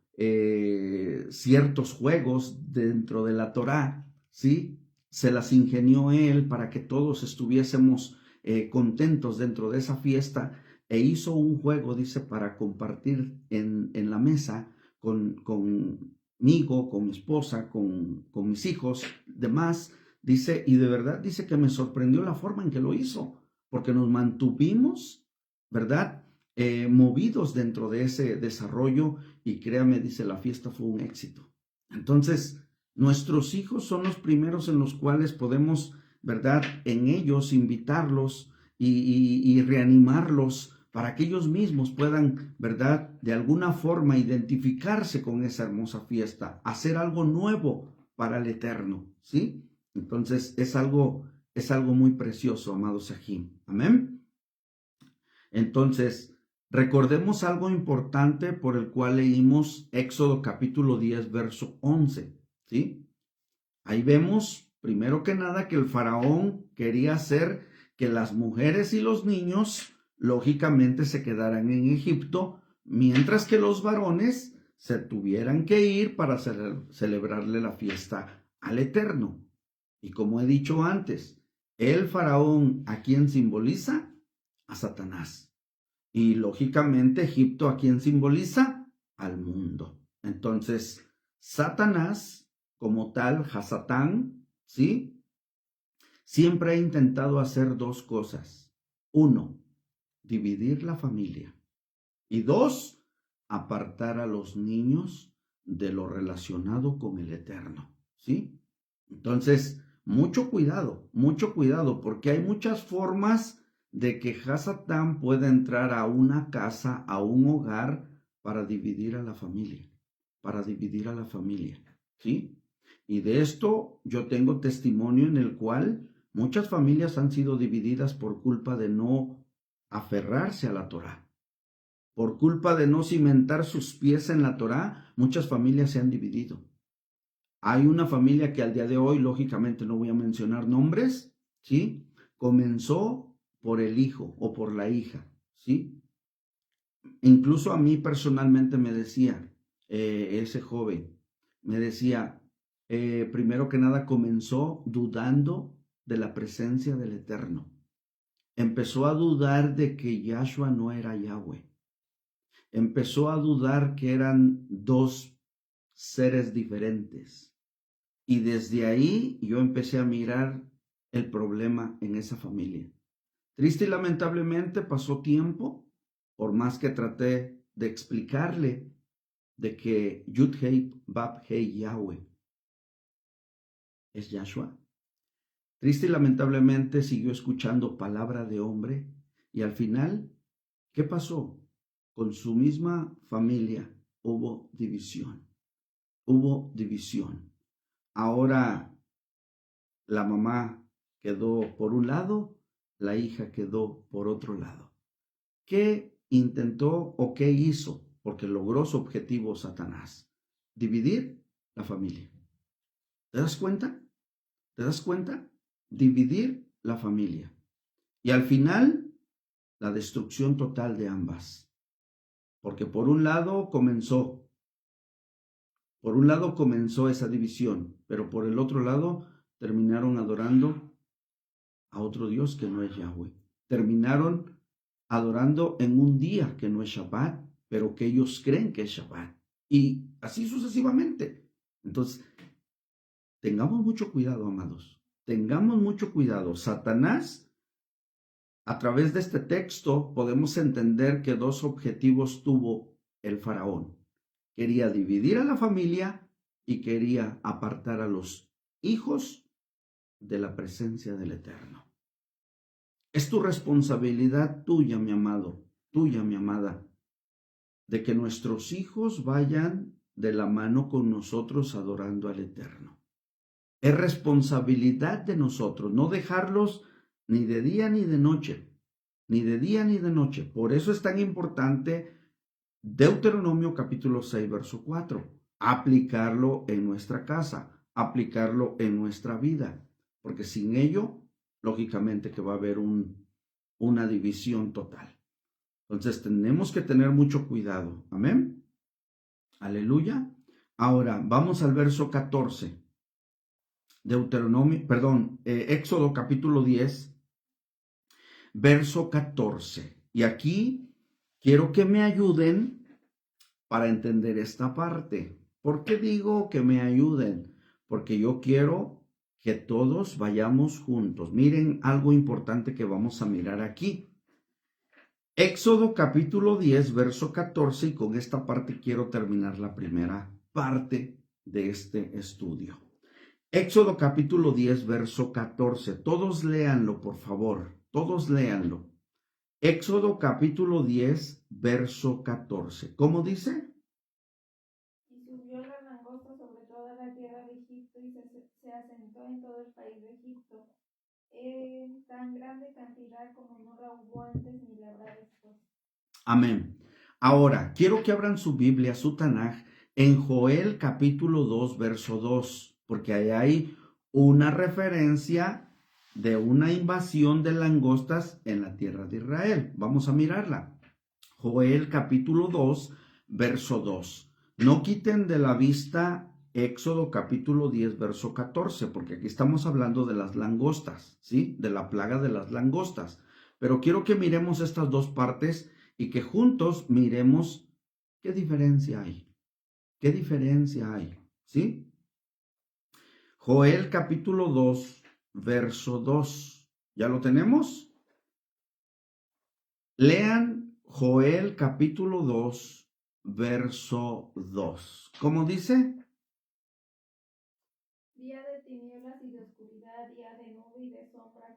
ciertos juegos dentro de la Torá, ¿sí? Se las ingenió él para que todos estuviésemos contentos dentro de esa fiesta e hizo un juego, dice, para compartir en la mesa conmigo, con mi esposa, con mis hijos, demás, dice, y de verdad dice que me sorprendió la forma en que lo hizo, porque nos mantuvimos, ¿verdad? Movidos dentro de ese desarrollo y créame, dice, la fiesta fue un éxito. Entonces, nuestros hijos son los primeros en los cuales podemos, ¿verdad? En ellos invitarlos y reanimarlos para que ellos mismos puedan, ¿verdad? De alguna forma identificarse con esa hermosa fiesta, hacer algo nuevo para el Eterno, ¿sí? Entonces es algo muy precioso, amados Sahim. Amén. Entonces, recordemos algo importante por el cual leímos Éxodo capítulo 10, verso 11. ¿Sí? Ahí vemos, primero que nada, que el faraón quería hacer que las mujeres y los niños, lógicamente, se quedaran en Egipto, mientras que los varones se tuvieran que ir para celebrarle la fiesta al Eterno. Y como he dicho antes, el faraón, ¿a quién simboliza? A Satanás. Y lógicamente, Egipto, ¿a quién simboliza? Al mundo. Entonces, Satanás, como tal, Hasatán, ¿sí? Siempre ha intentado hacer 2 cosas. 1, dividir la familia. Y 2, apartar a los niños de lo relacionado con el Eterno, ¿sí? Entonces, mucho cuidado, porque hay muchas formas de que Hasatán pueda entrar a una casa, a un hogar, para dividir a la familia, ¿sí? Y de esto yo tengo testimonio en el cual muchas familias han sido divididas por culpa de no aferrarse a la Torá. Por culpa de no cimentar sus pies en la Torá, muchas familias se han dividido. Hay una familia que al día de hoy, lógicamente no voy a mencionar nombres, ¿sí? Comenzó por el hijo o por la hija, ¿sí? Incluso a mí personalmente me decía, ese joven, me decía, primero que nada comenzó dudando de la presencia del Eterno. Empezó a dudar de que Yahshua no era Yahweh. Empezó a dudar que eran 2 seres diferentes. Y desde ahí yo empecé a mirar el problema en esa familia. Triste y lamentablemente pasó tiempo por más que traté de explicarle de que Yud Hei Bab Hei Yahweh es Yahshua. Triste y lamentablemente siguió escuchando palabra de hombre y al final, ¿qué pasó? Con su misma familia hubo división. Hubo división. Ahora la mamá quedó por un lado, la hija quedó por otro lado. ¿Qué intentó o qué hizo? Porque logró su objetivo Satanás. Dividir la familia. ¿Te das cuenta? ¿Te das cuenta? Dividir la familia. Y al final, la destrucción total de ambas. Porque por un lado comenzó esa división, pero por el otro lado terminaron adorando a otro Dios que no es Yahweh. Terminaron adorando en un día que no es Shabbat, pero que ellos creen que es Shabbat. Y así sucesivamente. Entonces, tengamos mucho cuidado, amados. Tengamos mucho cuidado. Satanás, a través de este texto, podemos entender que dos objetivos tuvo el faraón. Quería dividir a la familia y quería apartar a los hijos de la presencia del Eterno. Es tu responsabilidad tuya, mi amado, tuya, mi amada, de que nuestros hijos vayan de la mano con nosotros adorando al Eterno. Es responsabilidad de nosotros no dejarlos ni de día ni de noche, ni de día ni de noche. Por eso es tan importante Deuteronomio capítulo 6, verso 4. Aplicarlo en nuestra casa, aplicarlo en nuestra vida, porque sin ello, lógicamente que va a haber una división total. Entonces tenemos que tener mucho cuidado. Amén. Aleluya. Ahora vamos al verso 14. Éxodo capítulo 10, verso 14. Y aquí quiero que me ayuden para entender esta parte. ¿Por qué digo que me ayuden? Porque yo quiero que todos vayamos juntos. Miren algo importante que vamos a mirar aquí. Éxodo capítulo 10, verso 14, y con esta parte quiero terminar la primera parte de este estudio. Éxodo capítulo 10, verso 14. Todos léanlo, por favor. Todos léanlo. Éxodo capítulo 10, verso 14. ¿Cómo dice? Y subió la langosta sobre toda la tierra de Egipto y se asentó en todo el país de Egipto, en tan grande cantidad como no la hubo antes ni la habrá después. Amén. Ahora, quiero que abran su Biblia, su Tanaj, en Joel capítulo 2, verso 2, porque ahí hay una referencia de una invasión de langostas en la tierra de Israel. Vamos a mirarla. Joel capítulo 2, verso 2. No quiten de la vista Éxodo capítulo 10, verso 14, porque aquí estamos hablando de las langostas, ¿sí? De la plaga de las langostas. Pero quiero que miremos estas dos partes y que juntos miremos qué diferencia hay. ¿Qué diferencia hay? ¿Sí? Joel capítulo 2, verso 2. ¿Ya lo tenemos? Lean Joel capítulo 2, verso 2. ¿Cómo dice? Día de tinieblas y de oscuridad, día de nube y de sombra,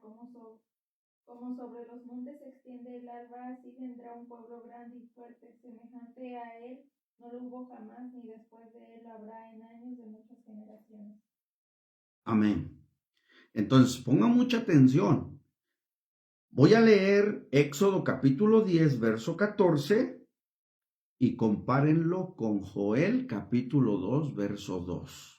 como sobre los montes se extiende el alba, así vendrá un pueblo grande y fuerte, semejante a él, no lo hubo jamás, ni después de él habrá en años de muchas generaciones. Amén. Entonces, pongan mucha atención. Voy a leer Éxodo capítulo 10, verso 14 y compárenlo con Joel capítulo 2, verso 2.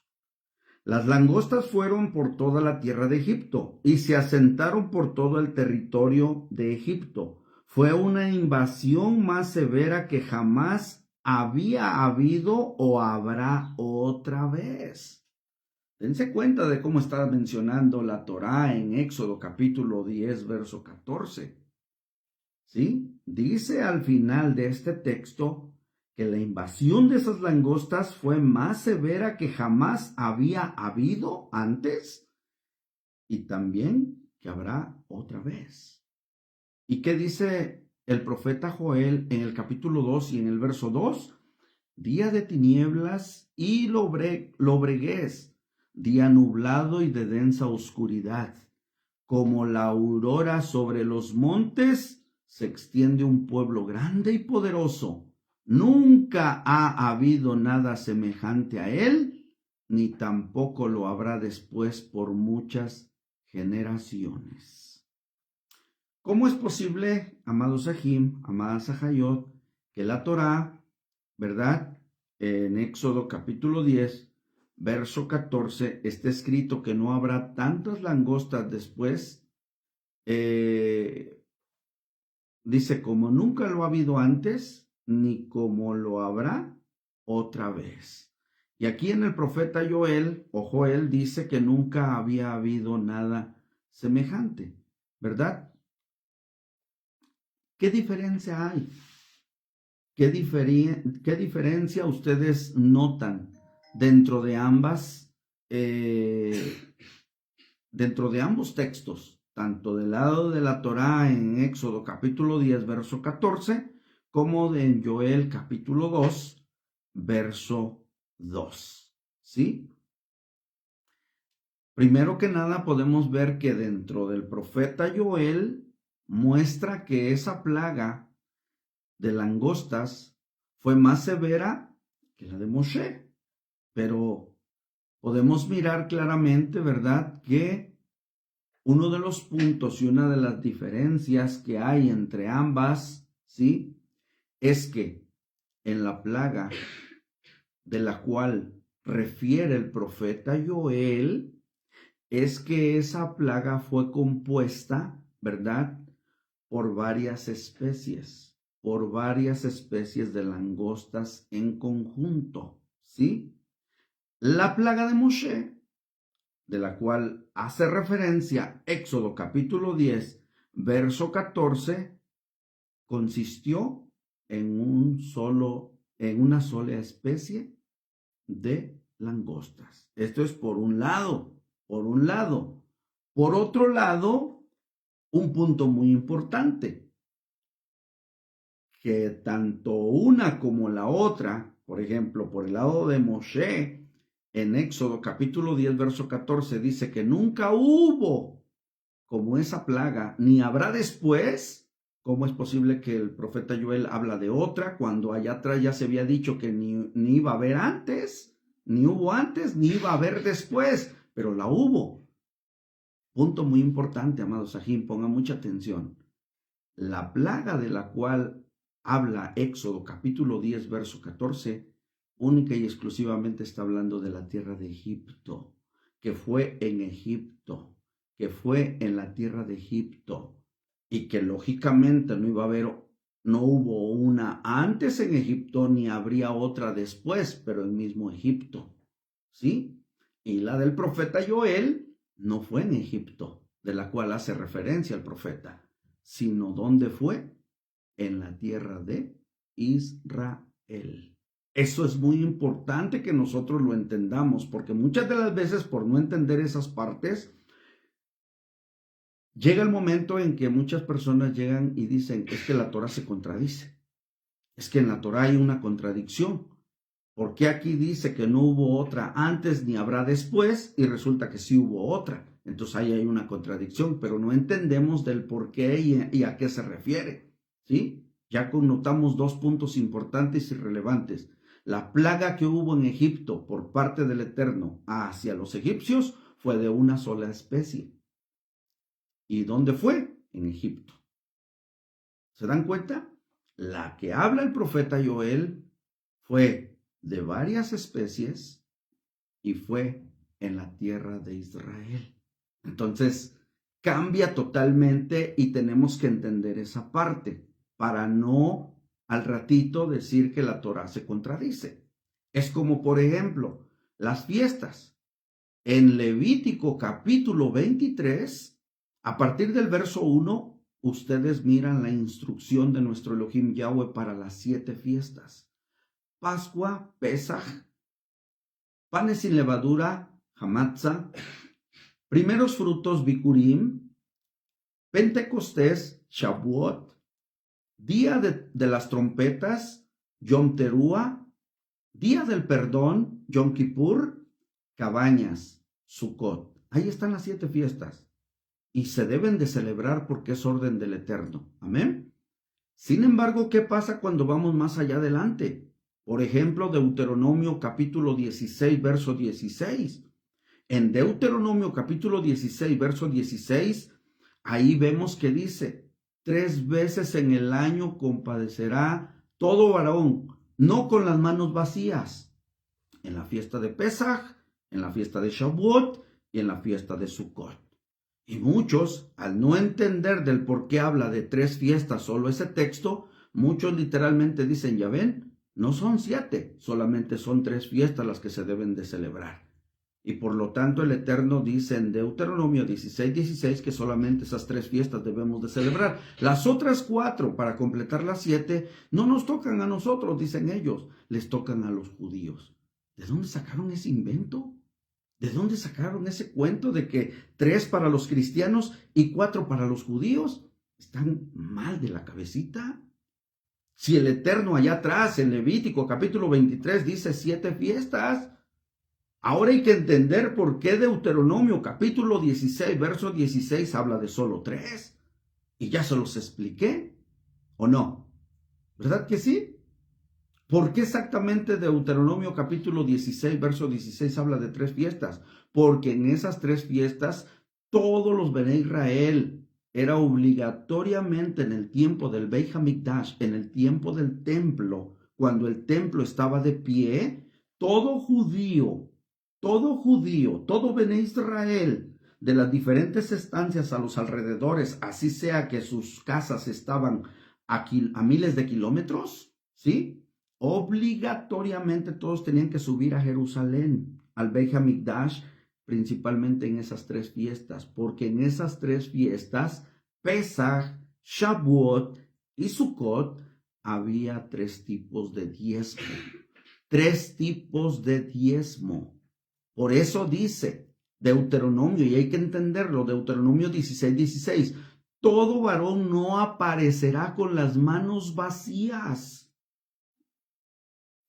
Las langostas fueron por toda la tierra de Egipto y se asentaron por todo el territorio de Egipto. Fue una invasión más severa que jamás había habido o habrá otra vez. Dense cuenta de cómo está mencionando la Torá en Éxodo capítulo 10, verso 14. ¿Sí? Dice al final de este texto que la invasión de esas langostas fue más severa que jamás había habido antes y también que habrá otra vez. ¿Y qué dice el profeta Joel en el capítulo 2 y en el verso 2, día de tinieblas y lobreguez, día nublado y de densa oscuridad. Como la aurora sobre los montes, se extiende un pueblo grande y poderoso. Nunca ha habido nada semejante a él, ni tampoco lo habrá después por muchas generaciones. ¿Cómo es posible, amados Sahim, amadas Sahayot, que la Torá, ¿verdad? En Éxodo capítulo 10, verso 14, está escrito que no habrá tantas langostas después. Dice, como nunca lo ha habido antes, ni como lo habrá otra vez. Y aquí en el profeta Joel dice que nunca había habido nada semejante, ¿verdad? ¿Qué diferencia hay? ¿Qué diferencia ustedes notan dentro de ambos textos, tanto del lado de la Torá en Éxodo capítulo 10, verso 14, como en Joel capítulo 2, verso 2? ¿Sí? Primero que nada podemos ver que dentro del profeta Joel muestra que esa plaga de langostas fue más severa que la de Moshe, pero podemos mirar claramente, ¿verdad?, que uno de los puntos y una de las diferencias que hay entre ambas, ¿sí?, es que en la plaga de la cual refiere el profeta Joel, es que esa plaga fue compuesta, ¿verdad?, por varias especies de langostas en conjunto, ¿sí? La plaga de Moshe, de la cual hace referencia Éxodo capítulo 10, verso 14, consistió en una sola especie de langostas. Esto es por un lado. Por otro lado, un punto muy importante, que tanto una como la otra, por ejemplo, por el lado de Moshe, en Éxodo capítulo 10, verso 14, dice que nunca hubo como esa plaga, ni habrá después. ¿Cómo es posible que el profeta Joel habla de otra cuando allá atrás ya se había dicho que ni iba a haber antes, ni hubo antes, ni iba a haber después, pero la hubo? Punto muy importante, amados Sahim, pongan mucha atención. La plaga de la cual habla Éxodo capítulo 10, verso 14, única y exclusivamente está hablando de la tierra de Egipto, que fue en Egipto, que fue en la tierra de Egipto, y que lógicamente no hubo una antes en Egipto, ni habría otra después, pero el mismo Egipto, ¿sí? Y la del profeta Joel no fue en Egipto, de la cual hace referencia el profeta, sino ¿dónde fue? En la tierra de Israel. Eso es muy importante que nosotros lo entendamos, porque muchas de las veces, por no entender esas partes, llega el momento en que muchas personas llegan y dicen, es que la Torá se contradice, es que en la Torá hay una contradicción. ¿Por qué aquí dice que no hubo otra antes ni habrá después y resulta que sí hubo otra? Entonces ahí hay una contradicción, pero no entendemos del por qué y a qué se refiere, ¿sí? Ya connotamos dos puntos importantes y relevantes. La plaga que hubo en Egipto por parte del Eterno hacia los egipcios fue de una sola especie. ¿Y dónde fue? En Egipto. ¿Se dan cuenta? La que habla el profeta Joel fue de varias especies y fue en la tierra de Israel. Entonces, cambia totalmente y tenemos que entender esa parte para no al ratito decir que la Torá se contradice. Es como, por ejemplo, las fiestas. En Levítico capítulo 23, a partir del verso 1, ustedes miran la instrucción de nuestro Elohim Yahweh para las 7 fiestas. Pascua, Pesaj, panes sin levadura, Hamatza, primeros frutos, Bikurim, Pentecostés, Shavuot, Día de las trompetas, Yom Teruah, Día del perdón, Yom Kippur, Cabañas, Sukkot. Ahí están las 7 fiestas. Y se deben de celebrar porque es orden del Eterno. Amén. Sin embargo, ¿qué pasa cuando vamos más allá adelante? Por ejemplo, Deuteronomio capítulo 16, verso 16. En Deuteronomio capítulo 16, verso 16, ahí vemos que dice, 3 veces en el año compadecerá todo varón, no con las manos vacías, en la fiesta de Pesaj, en la fiesta de Shavuot y en la fiesta de Sukkot. Y muchos, al no entender del por qué habla de 3 fiestas solo ese texto, muchos literalmente dicen, ya ven, no son 7, solamente son 3 fiestas las que se deben de celebrar. Y por lo tanto el Eterno dice en Deuteronomio 16, 16 que solamente esas 3 fiestas debemos de celebrar. Las otras 4, para completar las 7, no nos tocan a nosotros, dicen ellos, les tocan a los judíos. ¿De dónde sacaron ese invento? ¿De dónde sacaron ese cuento de que 3 para los cristianos y 4 para los judíos? ¿Están mal de la cabecita? Si el Eterno allá atrás, en Levítico capítulo 23, dice 7 fiestas, ahora hay que entender por qué Deuteronomio capítulo 16, verso 16 habla de solo 3. Y ya se los expliqué, ¿o no? ¿Verdad que sí? ¿Por qué exactamente Deuteronomio capítulo 16, verso 16 habla de 3 fiestas? Porque en esas 3 fiestas todos los Bene Israel era obligatoriamente en el tiempo del Beit HaMikdash, en el tiempo del templo, cuando el templo estaba de pie, todo judío, todo Bene Israel de las diferentes estancias a los alrededores, así sea que sus casas estaban a miles de kilómetros, ¿sí? Obligatoriamente todos tenían que subir a Jerusalén, al Beit HaMikdash, principalmente en esas 3 fiestas, porque en esas 3 fiestas, Pesaj, Shavuot y Sukkot, había 3 tipos de diezmo. 3 tipos de diezmo. Por eso dice Deuteronomio, y hay que entenderlo, Deuteronomio 16, 16, todo varón no aparecerá con las manos vacías.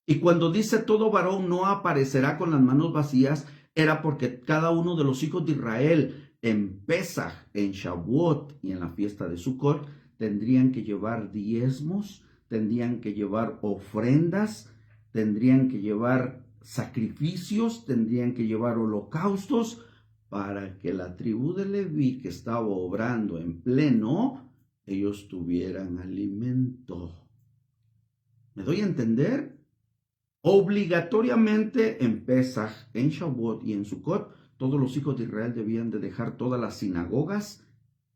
Y cuando dice todo varón no aparecerá con las manos vacías, era porque cada uno de los hijos de Israel en Pesaj, en Shavuot y en la fiesta de Sukkot tendrían que llevar diezmos, tendrían que llevar ofrendas, tendrían que llevar sacrificios, tendrían que llevar holocaustos para que la tribu de Leví que estaba obrando en pleno, ellos tuvieran alimento. ¿Me doy a entender? Obligatoriamente en Pesaj, en Shavuot y en Sukkot, todos los hijos de Israel debían de dejar todas las sinagogas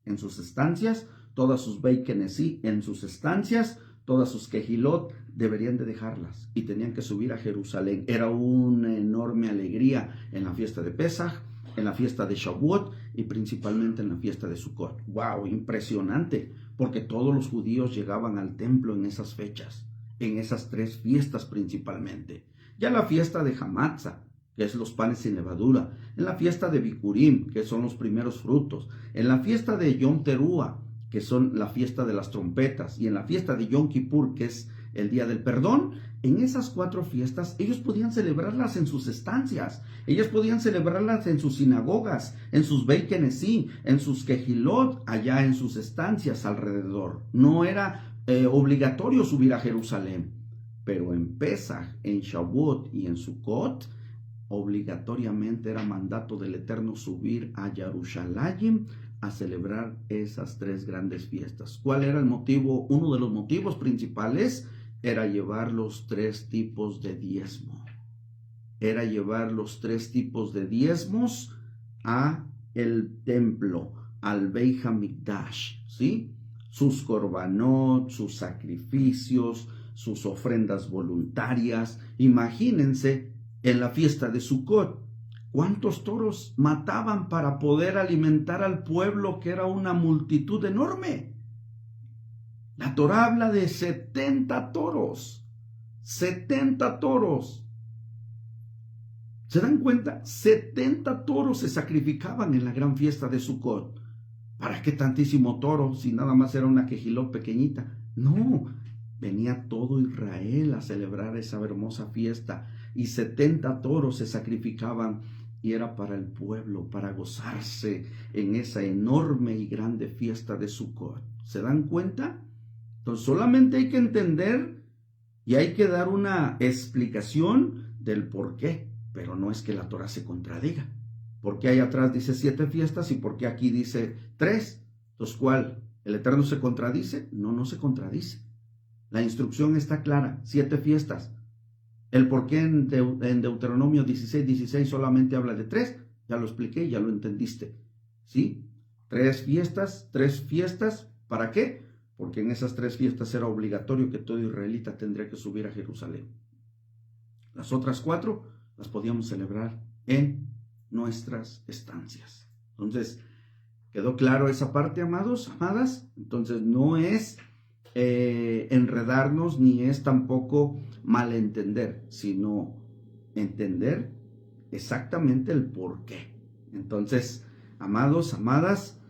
en sus estancias, todas sus Beit Knesset en sus estancias, todas sus Kehilot deberían de dejarlas y tenían que subir a Jerusalén. Era una enorme alegría en la fiesta de Pesaj, en la fiesta de Shavuot y principalmente en la fiesta de Sukkot. ¡Wow! Impresionante, porque todos los judíos llegaban al templo en esas fechas, en esas 3 fiestas principalmente. Ya la fiesta de Hamatzah, que es los panes sin levadura, en la fiesta de Bikurim, que son los primeros frutos, en la fiesta de Yom Teruah, que son la fiesta de las trompetas, y en la fiesta de Yom Kippur, que es el día del perdón. En esas 4 fiestas, ellos podían celebrarlas en sus estancias, ellos podían celebrarlas en sus sinagogas, en sus Beit Knesset, en sus Kehilot, allá en sus estancias alrededor. No era obligatorio subir a Jerusalén, pero en Pesaj, en Shavuot y en Sukkot, obligatoriamente era mandato del Eterno subir a Jerusalén a celebrar esas 3 grandes fiestas. ¿Cuál era el motivo? Uno de los motivos principales era llevar los 3 tipos de diezmo. Era llevar los 3 tipos de diezmos a el templo, al Beit HaMikdash, ¿sí? Sus korbanot, sus sacrificios, sus ofrendas voluntarias. Imagínense en la fiesta de Sukkot, ¿cuántos toros mataban para poder alimentar al pueblo, que era una multitud enorme? La Torá habla de 70 toros. 70 toros. ¿Se dan cuenta? 70 toros se sacrificaban en la gran fiesta de Sukkot. ¿Para qué tantísimo toro si nada más era una quejilot pequeñita? No, venía todo Israel a celebrar esa hermosa fiesta y 70 toros se sacrificaban y era para el pueblo, para gozarse en esa enorme y grande fiesta de Sukkot. ¿Se dan cuenta? Entonces solamente hay que entender y hay que dar una explicación del por qué, pero no es que la Torah se contradiga. ¿Por qué ahí atrás dice 7 fiestas y por qué aquí dice 3? Entonces, ¿cuál? ¿El Eterno se contradice? No, no se contradice. La instrucción está clara, 7 fiestas. El por qué en Deuteronomio 16 solamente habla de 3, ya lo expliqué, ya lo entendiste. ¿Sí? 3 fiestas, ¿para qué? Porque en esas 3 fiestas era obligatorio que todo israelita tendría que subir a Jerusalén. Las otras 4 las podíamos celebrar en nuestras estancias. Entonces, ¿quedó claro esa parte, amados, amadas? Entonces, no es enredarnos ni es tampoco malentender, sino entender exactamente el por qué. Entonces, amados, amadas,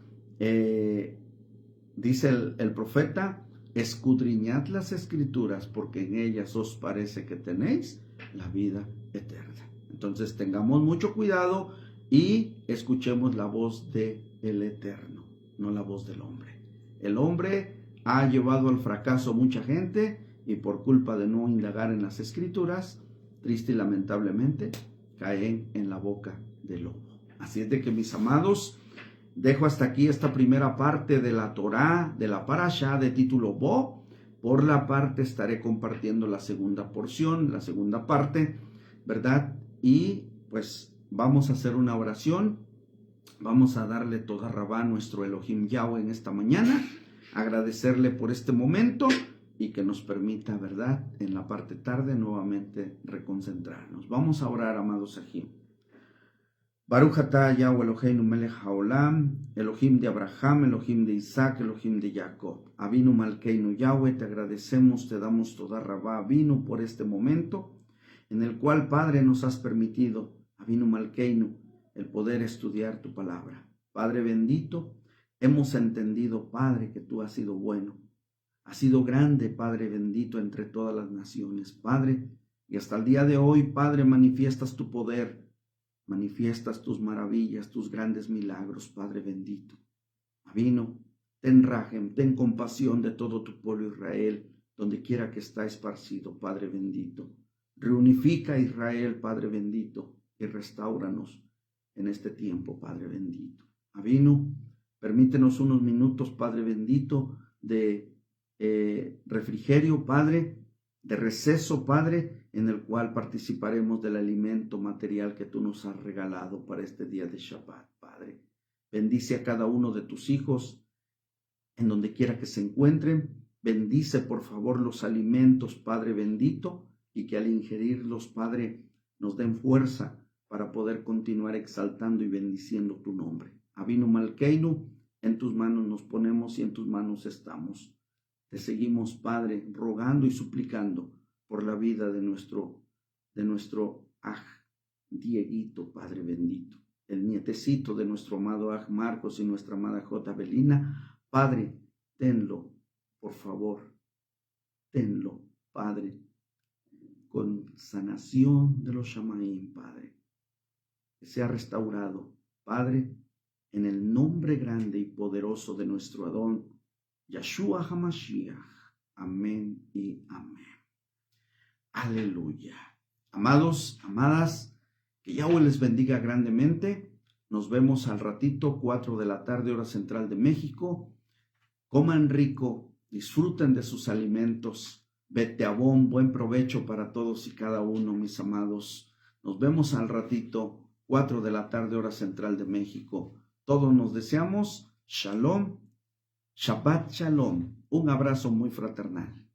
dice el profeta, escudriñad las escrituras porque en ellas os parece que tenéis la vida eterna. Entonces tengamos mucho cuidado y escuchemos la voz del Eterno, no la voz del hombre. El hombre ha llevado al fracaso a mucha gente y por culpa de no indagar en las escrituras, triste y lamentablemente, caen en la boca del lobo. Así es de que, mis amados, dejo hasta aquí esta primera parte de la Torá, de la Parashá de título Bo. Por la parte estaré compartiendo la segunda porción, la segunda parte, ¿verdad? Y pues vamos a hacer una oración. Vamos a darle toda rabá a nuestro Elohim Yahweh en esta mañana, agradecerle por este momento y que nos permita, ¿verdad?, en la parte tarde nuevamente reconcentrarnos. Vamos a orar, amados Ajim. Baruch atah Yahweh Eloheinu melech haolam, Elohim de Abraham, Elohim de Isaac, Elohim de Jacob. Avinu Malkeinu Yahweh, te agradecemos, te damos toda rabá, Avinu, por este momento en el cual, Padre, nos has permitido, Avinu Malkeinu, el poder estudiar tu palabra. Padre bendito, hemos entendido, Padre, que tú has sido bueno, has sido grande, Padre bendito, entre todas las naciones, Padre, y hasta el día de hoy, Padre, manifiestas tu poder, manifiestas tus maravillas, tus grandes milagros, Padre bendito. Avino, ten rajem, ten compasión de todo tu pueblo Israel, donde quiera que está esparcido, Padre bendito. Reunifica a Israel, Padre bendito, y restáuranos en este tiempo, Padre bendito. Avino, permítenos unos minutos, Padre bendito, de refrigerio, Padre, de receso, Padre, en el cual participaremos del alimento material que tú nos has regalado para este día de Shabbat, Padre. Bendice a cada uno de tus hijos, en donde quiera que se encuentren. Bendice, por favor, los alimentos, Padre bendito, y que al ingerirlos, Padre, nos den fuerza para poder continuar exaltando y bendiciendo tu nombre. Avinu Malkeinu, en tus manos nos ponemos y en tus manos estamos. Te seguimos, Padre, rogando y suplicando por la vida de nuestro Dieguito, Padre bendito, el nietecito de nuestro amado Marcos y nuestra amada J. Belina. Padre, tenlo, por favor, tenlo, Padre, con sanación de los Shamaim, Padre, que sea restaurado, Padre, en el nombre grande y poderoso de nuestro Adón, Yahshua HaMashiach. Amén y amén. Aleluya. Amados, amadas, que Yahweh les bendiga grandemente. Nos vemos al ratito, 4 de la tarde, hora central de México. Coman rico, disfruten de sus alimentos. Beteabón, buen provecho para todos y cada uno, mis amados. Nos vemos al ratito, 4 de la tarde, hora central de México. Todos nos deseamos Shalom, Shabbat Shalom. Un abrazo muy fraternal.